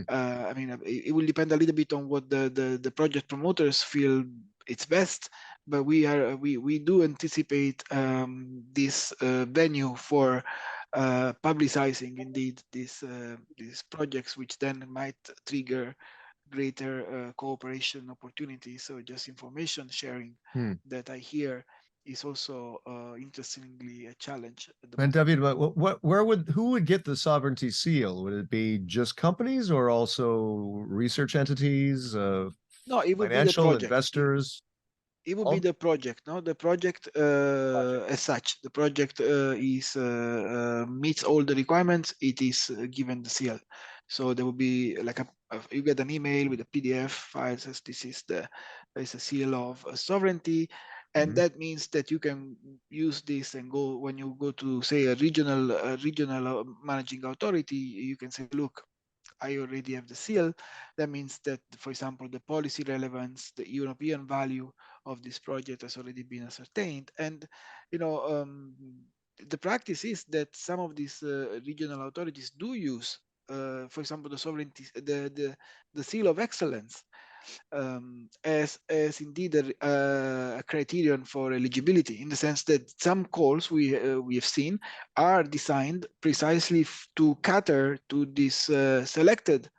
I mean, it will depend a little bit on what the project promoters feel its best, but we do anticipate this venue for publicizing indeed these projects, which then might trigger greater cooperation opportunities. So just information sharing that I hear is also interestingly a challenge at the And moment. David, who would get the sovereignty seal? Would it be just companies or also research entities, No, it would be the financial project. investors? It would be the project, no? The project as such. The project is meets all the requirements. It is given the seal. So there will be like you get an email with a PDF file says this is a seal of sovereignty, and that means that you can use this and go when you go to say a regional managing authority. You can say, look, I already have the seal. That means that, for example, the policy relevance, the European value of this project has already been ascertained. And, you know, the practice is that some of these regional authorities do use, for example, the sovereignty, the seal of excellence as indeed a criterion for eligibility, in the sense that some calls we have seen are designed precisely to cater to this selected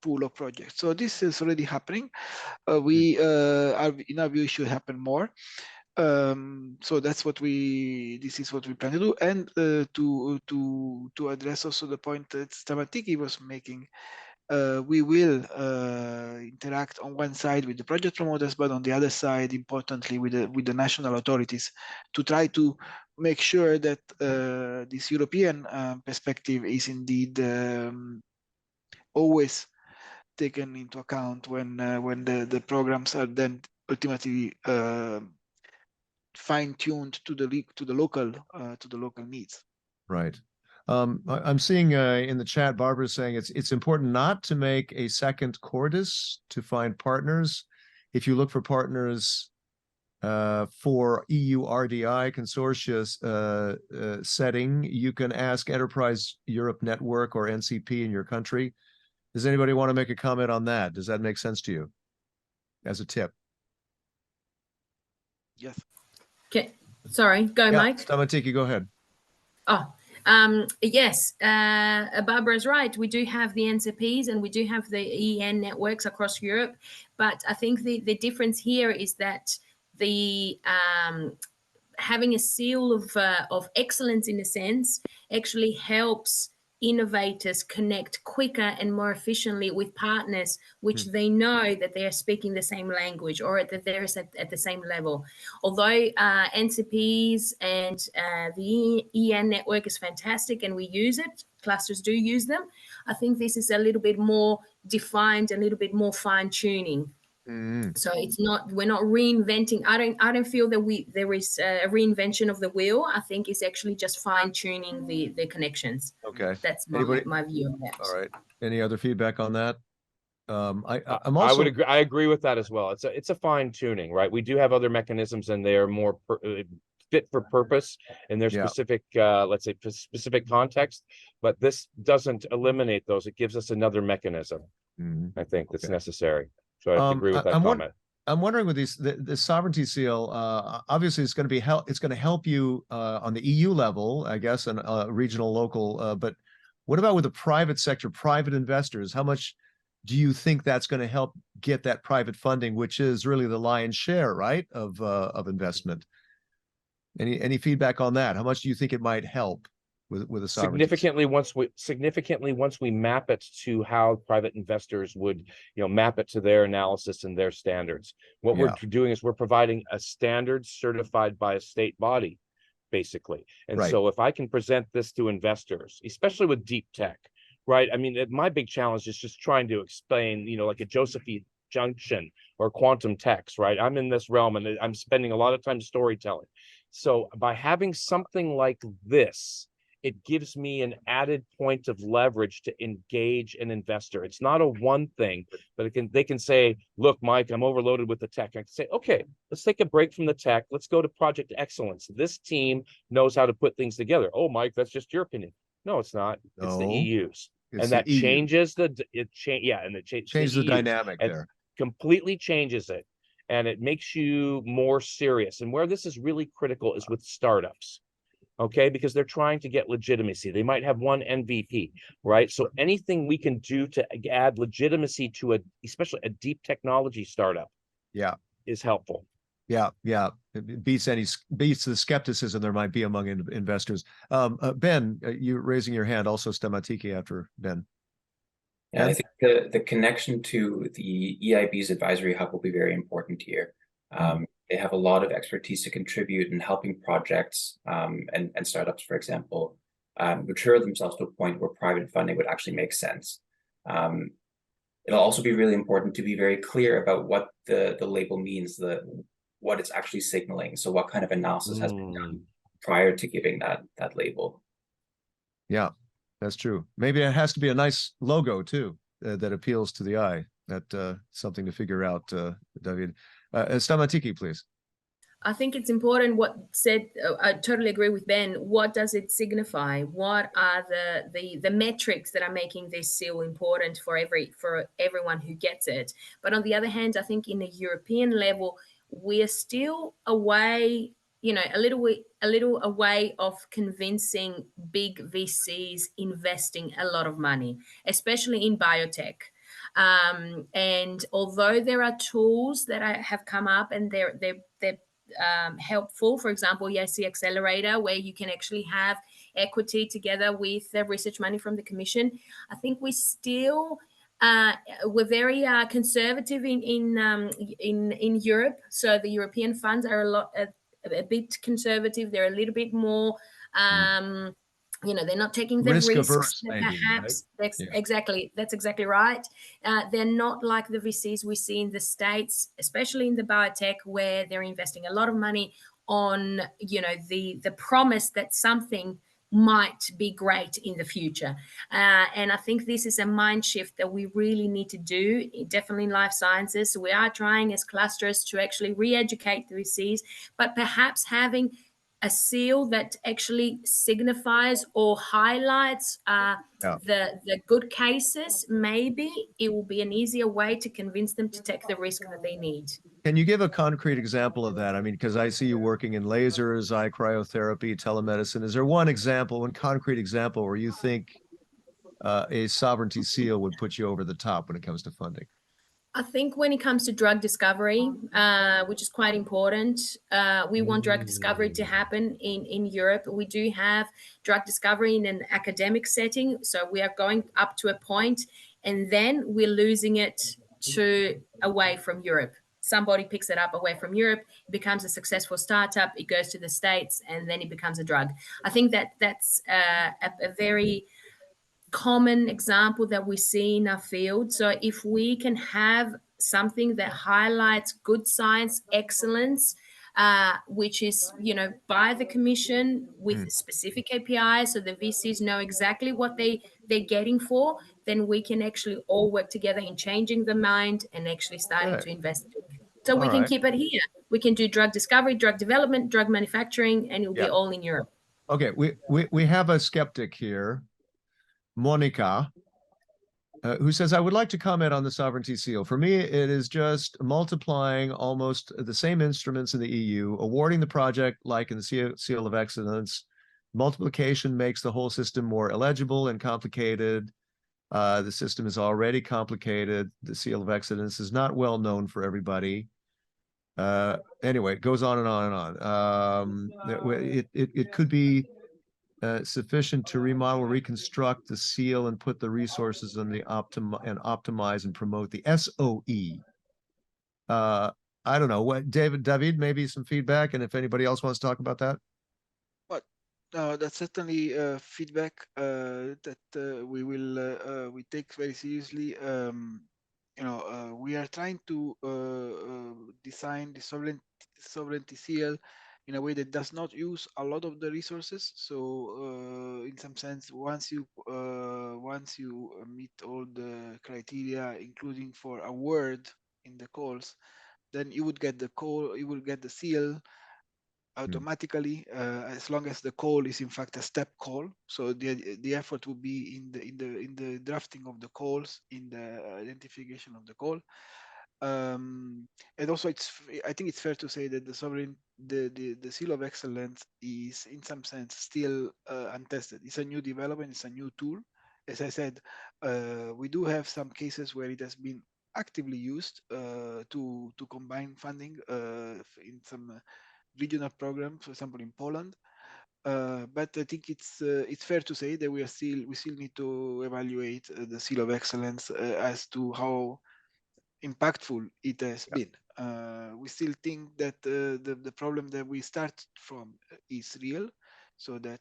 pool of projects. So this is already happening. We are, in our view, should happen more. So that's what this is what we plan to do. And to address also the point that Stamatiki was making, we will interact on one side with the project promoters, but on the other side, importantly, with the national authorities, to try to make sure that this European perspective is indeed always taken into account when the programs are then ultimately fine-tuned to the local needs. Right. I'm seeing in the chat, Barbara saying it's important not to make a second Cordis to find partners. If you look for partners for EU RDI consortia setting, you can ask Enterprise Europe Network or NCP in your country. Does anybody want to make a comment on that? Does that make sense to you as a tip? Yes. Okay, sorry, go, Mike. Stamatiki, go ahead. Oh, yes, Barbara's right. We do have the NCPs and we do have the EN networks across Europe, but I think the difference here is that the having a seal of excellence, in a sense, actually helps innovators connect quicker and more efficiently with partners which they know that they are speaking the same language or that they're at the same level. Although NCPs and the EN network is fantastic and we use it, clusters do use them, I think this is a little bit more defined, a little bit more fine-tuning. So it's not, we're not reinventing. I don't feel that there is a reinvention of the wheel. I think it's actually just fine-tuning the connections. Okay. That's my view of that. All right. Any other feedback on that? I'm also. I would agree. I agree with that as well. It's a fine-tuning, right? We do have other mechanisms, and they are more fit for purpose in their specific, let's say, specific context. But this doesn't eliminate those. It gives us another mechanism. I think that's necessary. So I agree with that comment. I'm wondering with the sovereignty seal, obviously it's going to be it's going to help you on the EU level, I guess, and regional, local. But what about with the private sector, private investors? How much do you think that's going to help get that private funding, which is really the lion's share, right, of investment? Any feedback on that? How much do you think it might help with a sovereignty? Significantly once we map it to how private investors would, map it to their analysis and their standards. What we're doing is we're providing a standard certified by a state body, basically. And so if I can present this to investors, especially with deep tech, right? I mean, my big challenge is just trying to explain, like a Josephine junction or quantum text, right? I'm in this realm and I'm spending a lot of time storytelling. So by having something like this, it gives me an added point of leverage to engage an investor. It's not a one thing, but they can say, look, Mike, I'm overloaded with the tech. I can say, okay, let's take a break from the tech. Let's go to project excellence. This team knows how to put things together. Oh, Mike, that's just your opinion. No, it's not. No, it's the EU's. And that changes changes the dynamic there. Completely changes it. and it makes you more serious. And where this is really critical is with startups. Okay, because they're trying to get legitimacy. They might have one MVP, right? So anything we can do to add legitimacy to especially a deep technology startup, yeah, is helpful. Yeah, it beats the skepticism there might be among investors. Ben, you raising your hand, also Stematiki after Ben. Yeah, I think the connection to the EIB's advisory hub will be very important here. They have a lot of expertise to contribute in helping projects and startups, for example, mature themselves to a point where private funding would actually make sense. It'll also be really important to be very clear about what the label means, what it's actually signaling. So what kind of analysis has been done prior to giving that label. Yeah, that's true. Maybe it has to be a nice logo too, that appeals to the eye. That something to figure out, David. Stamatiki, please. I think it's important what said. I totally agree with Ben. What does it signify? What are the metrics that are making this seal important for everyone who gets it? But on the other hand, I think in a European level, we are still away, a little away of convincing big VCs investing a lot of money, especially in biotech. And although there are tools that have come up and they're helpful, for example, EIC Accelerator, where you can actually have equity together with the research money from the Commission, I think we still we're very conservative in Europe. So the European funds are a bit conservative. They're a little bit more. They're not taking the Risk risks averse, that maybe, perhaps right? Yeah. Exactly. That's exactly right. They're not like the VCs we see in the States, especially in the biotech, where they're investing a lot of money on, the promise that something might be great in the future. And I think this is a mind shift that we really need to do, definitely in life sciences. So we are trying as clusters to actually re-educate the VCs, but perhaps having a seal that actually signifies or highlights the good cases, maybe it will be an easier way to convince them to take the risk that they need. Can you give a concrete example of that? I mean, because I see you working in lasers, eye cryotherapy, telemedicine. Is there one concrete example where you think a sovereignty seal would put you over the top when it comes to funding? I think when it comes to drug discovery, which is quite important, we want drug discovery to happen in Europe. We do have drug discovery in an academic setting, so we are going up to a point, and then we're losing it away from Europe. Somebody picks it up away from Europe, it becomes a successful startup, it goes to the States, and then it becomes a drug. I think that's a very common example that we see in our field. So if we can have something that highlights good science excellence, which is, by the Commission with specific KPIs, so the VCs know exactly what they're getting for, then we can actually all work together in changing the mind and actually starting to invest. So we can keep it here. We can do drug discovery, drug development, drug manufacturing, and it'll be all in Europe. Okay, we have a skeptic here, Monica, who says, I would like to comment on the sovereignty seal. For me, it is just multiplying almost the same instruments in the EU, awarding the project like in the seal of excellence. Multiplication makes the whole system more illegible and complicated. The system is already complicated. The seal of excellence is not well known for everybody. Anyway, it goes on and on and on. It could be sufficient to remodel, reconstruct the seal, and put the resources on the optimize and promote the SOE. I don't know what David, maybe some feedback, and if anybody else wants to talk about that. But that's certainly feedback that we take very seriously. We are trying to design the sovereignty seal in a way that does not use a lot of the resources. So in some sense, once you meet all the criteria, including for a word in the calls, then you would get the seal automatically, as long as the call is in fact a step call. So the effort will be in the drafting of the calls, in the identification of the call. And also, I think it's fair to say that the seal of excellence is in some sense still untested. It's a new development, it's a new tool. As I said, we do have some cases where it has been actively used to combine funding in some regional programs, for example in Poland. But I think it's fair to say that we still need to evaluate the seal of excellence as to how impactful it has been. We still think that the problem that we start from is real, so that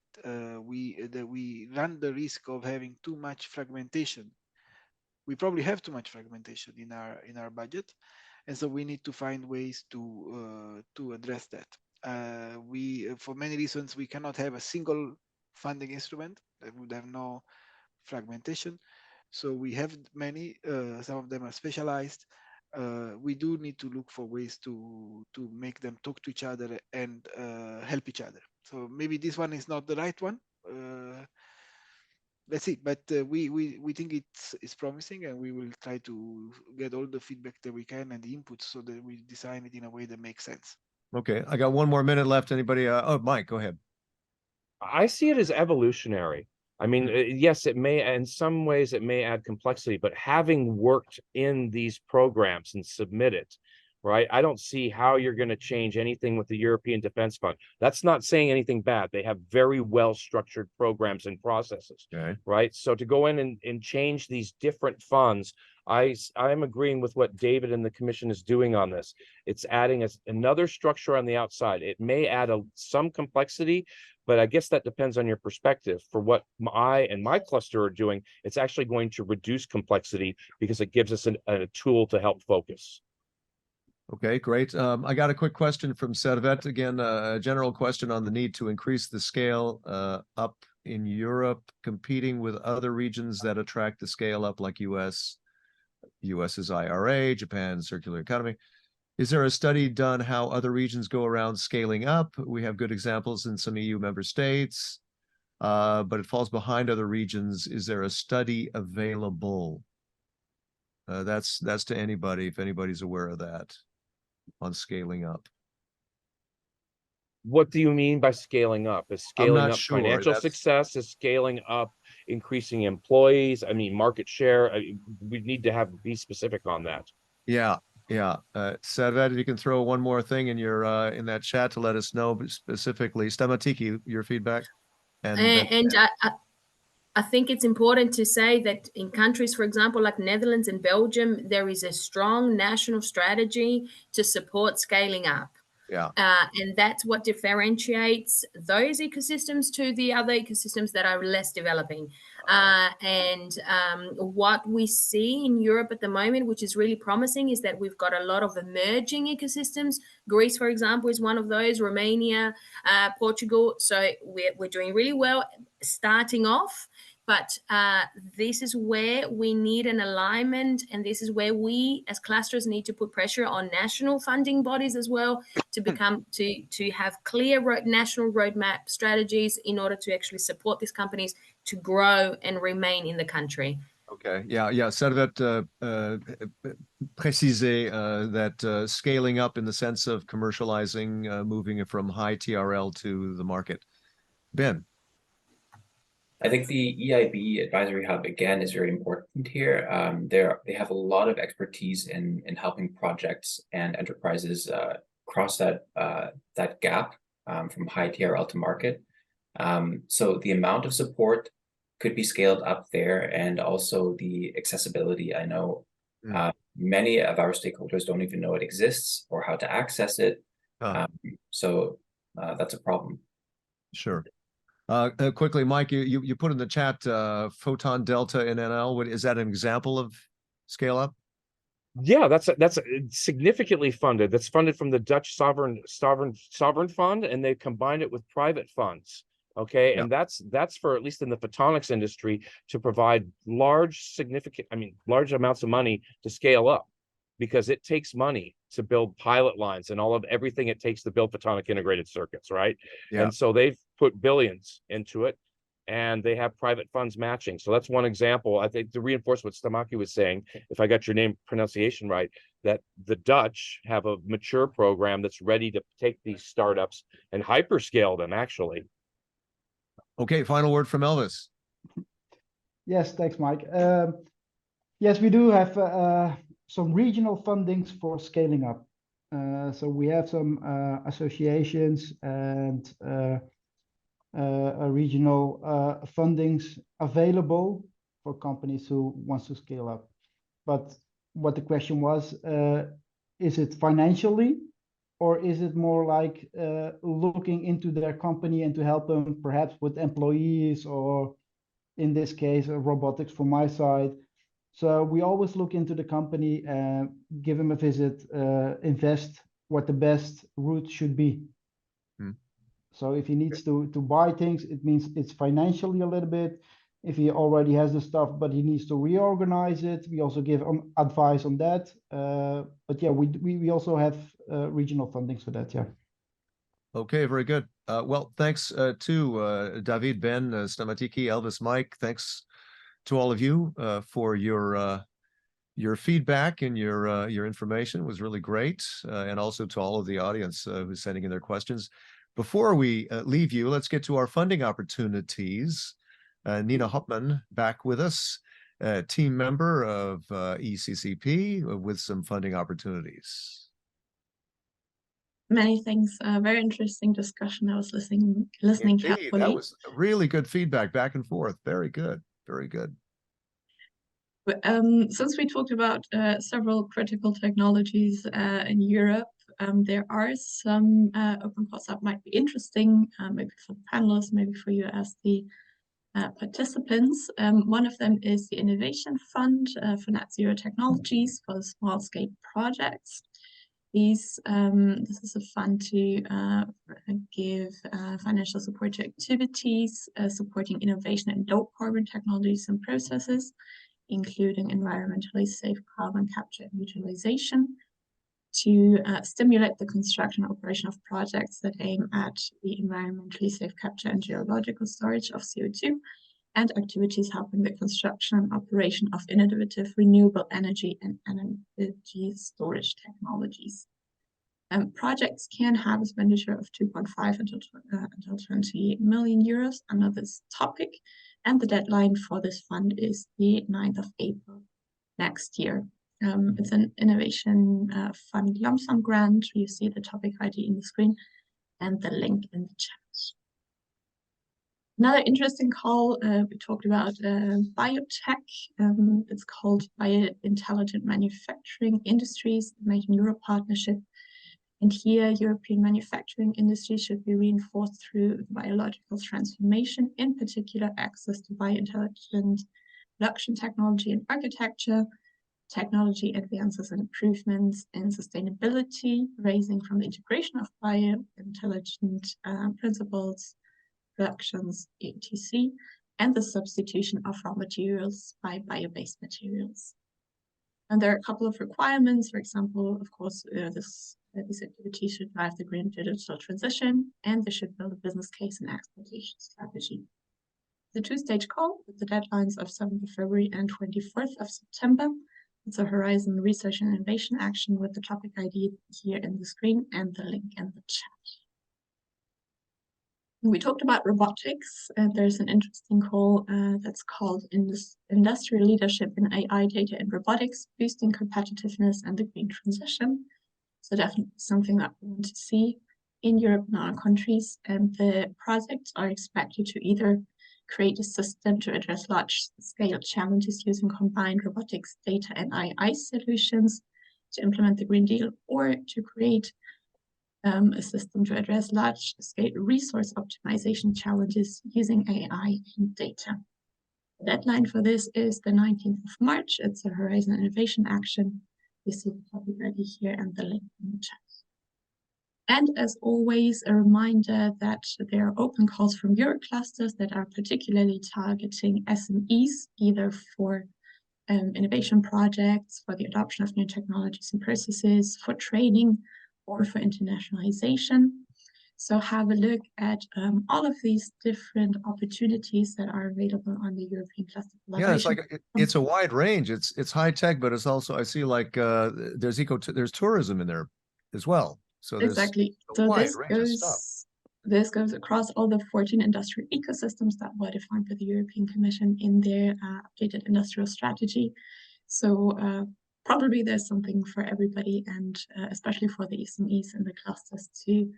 we run the risk of having too much fragmentation. We probably have too much fragmentation in our budget, and so we need to find ways to address that. We for many reasons we cannot have a single funding instrument that would have no fragmentation. So we have many, some of them are specialized. We do need to look for ways to make them talk to each other and help each other. So maybe this one is not the right one. Let's see, but we think it's promising, and we will try to get all the feedback that we can and the inputs so that we design it in a way that makes sense. Okay, I got 1 more minute left. Anybody? Oh, Mike, go ahead. I see it as evolutionary. I mean, yes, it may, in some ways, it may add complexity, but having worked in these programs and submitted, right, I don't see how you're going to change anything with the European Defense Fund. That's not saying anything bad. They have very well structured programs and processes, right? So to go in and change these different funds, I'm agreeing with what David and the Commission is doing on this. It's adding another structure on the outside. It may add some complexity, but I guess that depends on your perspective. For what I and my cluster are doing, it's actually going to reduce complexity because it gives us a tool to help focus. Okay, great. I got a quick question from Servet. Again, a general question on the need to increase the scale up in Europe, competing with other regions that attract the scale up like US's IRA, Japan's circular economy. Is there a study done how other regions go around scaling up? We have good examples in some EU member states, but it falls behind other regions. Is there a study available? That's to anybody, if anybody's aware of that, on scaling up. What do you mean by scaling up? Is scaling up financial success? Is scaling up increasing employees? I mean, market share? We need to be specific on that. Yeah. Servet, if you can throw one more thing in your in that chat to let us know specifically. Stamatiki, your feedback. And I think it's important to say that in countries, for example, like Netherlands and Belgium, there is a strong national strategy to support scaling up. Yeah. And that's what differentiates those ecosystems to the other ecosystems that are less developing. What we see in Europe at the moment, which is really promising, is that we've got a lot of emerging ecosystems. Greece, for example, is one of those, Romania, Portugal. So we're doing really well starting off. But this is where we need an alignment, and this is where we as clusters need to put pressure on national funding bodies as well to have clear national roadmap strategies in order to actually support these companies to grow and remain in the country. Okay, yeah. Servet préciser that scaling up in the sense of commercializing, moving it from high TRL to the market. Ben. I think the EIB Advisory Hub, again, is very important here. They have a lot of expertise in helping projects and enterprises cross that gap from high TRL to market. So the amount of support could be scaled up there, and also the accessibility. I know many of our stakeholders don't even know it exists or how to access it. So that's a problem. Sure. Quickly, Mike, you put in the chat photon delta in NL. Is that an example of scale up? Yeah, that's significantly funded. That's funded from the Dutch sovereign fund, and they combined it with private funds. Okay, and that's for, at least in the photonics industry, to provide large amounts of money to scale up, because it takes money to build pilot lines and everything it takes to build photonic integrated circuits, right? Yeah. And so they've put billions into it, and they have private funds matching. So that's one example. I think to reinforce what Stamaki was saying, if I got your name pronunciation right, that the Dutch have a mature program that's ready to take these startups and hyperscale them, actually. Okay, final word from Elvis. Yes, thanks, Mike. Yes, we do have some regional fundings for scaling up. So we have some associations and regional fundings available for companies who wants to scale up. But what the question was, is it financially, or is it more like looking into their company and to help them perhaps with employees, or in this case, robotics from my side? So we always look into the company, give them a visit, invest what the best route should be. So if he needs to buy things, it means it's financially a little bit. If he already has the stuff, but he needs to reorganize it, we also give advice on that. But yeah, we also have regional fundings for that, yeah. Okay, very good. Well, thanks to David, Ben, Stamatiki, Elvis, Mike. Thanks to all of you for your feedback and your information. It was really great, and also to all of the audience who's sending in their questions. Before we leave you, let's get to our funding opportunities. Nina Hopman back with us, team member of ECCP, with some funding opportunities. Many things. Very interesting discussion. I was listening Indeed, carefully. that was really good feedback back and forth. Very good. Very good. Since we talked about several critical technologies in Europe, there are some open calls that might be interesting, maybe for the panelists, maybe for you as the participants. One of them is the Innovation Fund for Net Zero Technologies for small-scale projects. This is a fund to give financial support to activities supporting innovation in low-carbon technologies and processes, including environmentally safe carbon capture and utilization, to stimulate the construction and operation of projects that aim at the environmentally safe capture and geological storage of CO2, and activities helping the construction and operation of innovative renewable energy and energy storage technologies. Projects can have expenditure of 2.5 until 20 million euros under this topic, and the deadline for this fund is the 9th of April next year. It's an innovation fund lump sum grant. You see the topic ID in the screen and the link in the chat. Another interesting call, we talked about biotech. It's called Bio-Intelligent Manufacturing Industries, the Made in Europe partnership. And here, European manufacturing industry should be reinforced through biological transformation, in particular access to bio-intelligent production technology and architecture, technology advances and improvements in sustainability, raising from the integration of bio-intelligent principles, productions, etc., and the substitution of raw materials by bio-based materials. And there are a couple of requirements. For example, of course, these activities should drive the green digital transition, and they should build a business case and exploitation strategy. The two-stage call with the deadlines of 7th of February and 24th of September. It's a Horizon Research and Innovation Action with the topic ID here in the screen and the link in the chat. We talked about robotics, and there's an interesting call that's called Industrial Leadership in AI, Data and Robotics, Boosting Competitiveness and the Green Transition. So definitely something that we want to see in Europe and our countries. And the projects are expected to either create a system to address large-scale challenges using combined robotics, data, and AI solutions to implement the Green Deal, or to create a system to address large-scale resource optimization challenges using AI and data. The deadline for this is the 19th of March. It's a Horizon Innovation Action. You see the topic ID here and the link in the chat. And as always, a reminder that there are open calls from Euroclusters that are particularly targeting SMEs, either for innovation projects, for the adoption of new technologies and processes, for training, or for internationalization. So have a look at all of these different opportunities that are available on the European Cluster Yeah, it's Collaboration. like it's a wide range. It's high tech, but it's also, I see like there's tourism in there as well. So there's Exactly. a So wide range of stuff. this goes across all the 14 industrial ecosystems that were defined by the European Commission in their updated industrial strategy. So probably there's something for everybody, and especially for the SMEs and the clusters to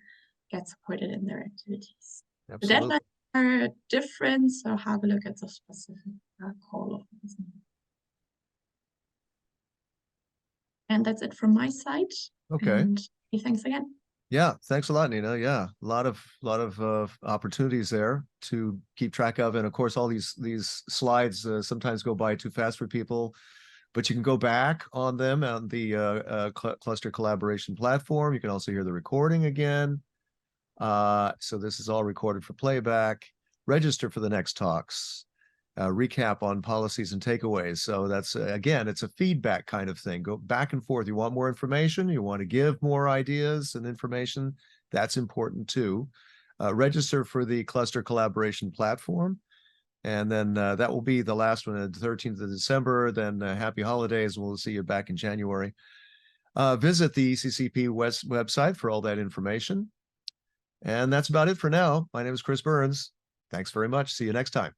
get supported in their activities. Absolutely. The deadlines are different, so have a look at the specific call of this. And that's it from my side. Okay. And thanks again. Yeah, thanks a lot, Nina. Yeah, a lot of opportunities there to keep track of, and of course, all these slides sometimes go by too fast for people, but you can go back on them on the cluster collaboration platform. You can also hear the recording again. So this is all recorded for playback. Register for the next talks. Recap on policies and takeaways. So that's again, it's a feedback kind of thing. Go back and forth. You want more information, you want to give more ideas and information, that's important too. Register for the cluster collaboration platform, and then that will be the last one on the 13th of December. Then happy holidays. We'll see you back in January. Visit the ECCP website for all that information. And that's about it for now. My name is Chris Burns. Thanks very much. See you next time.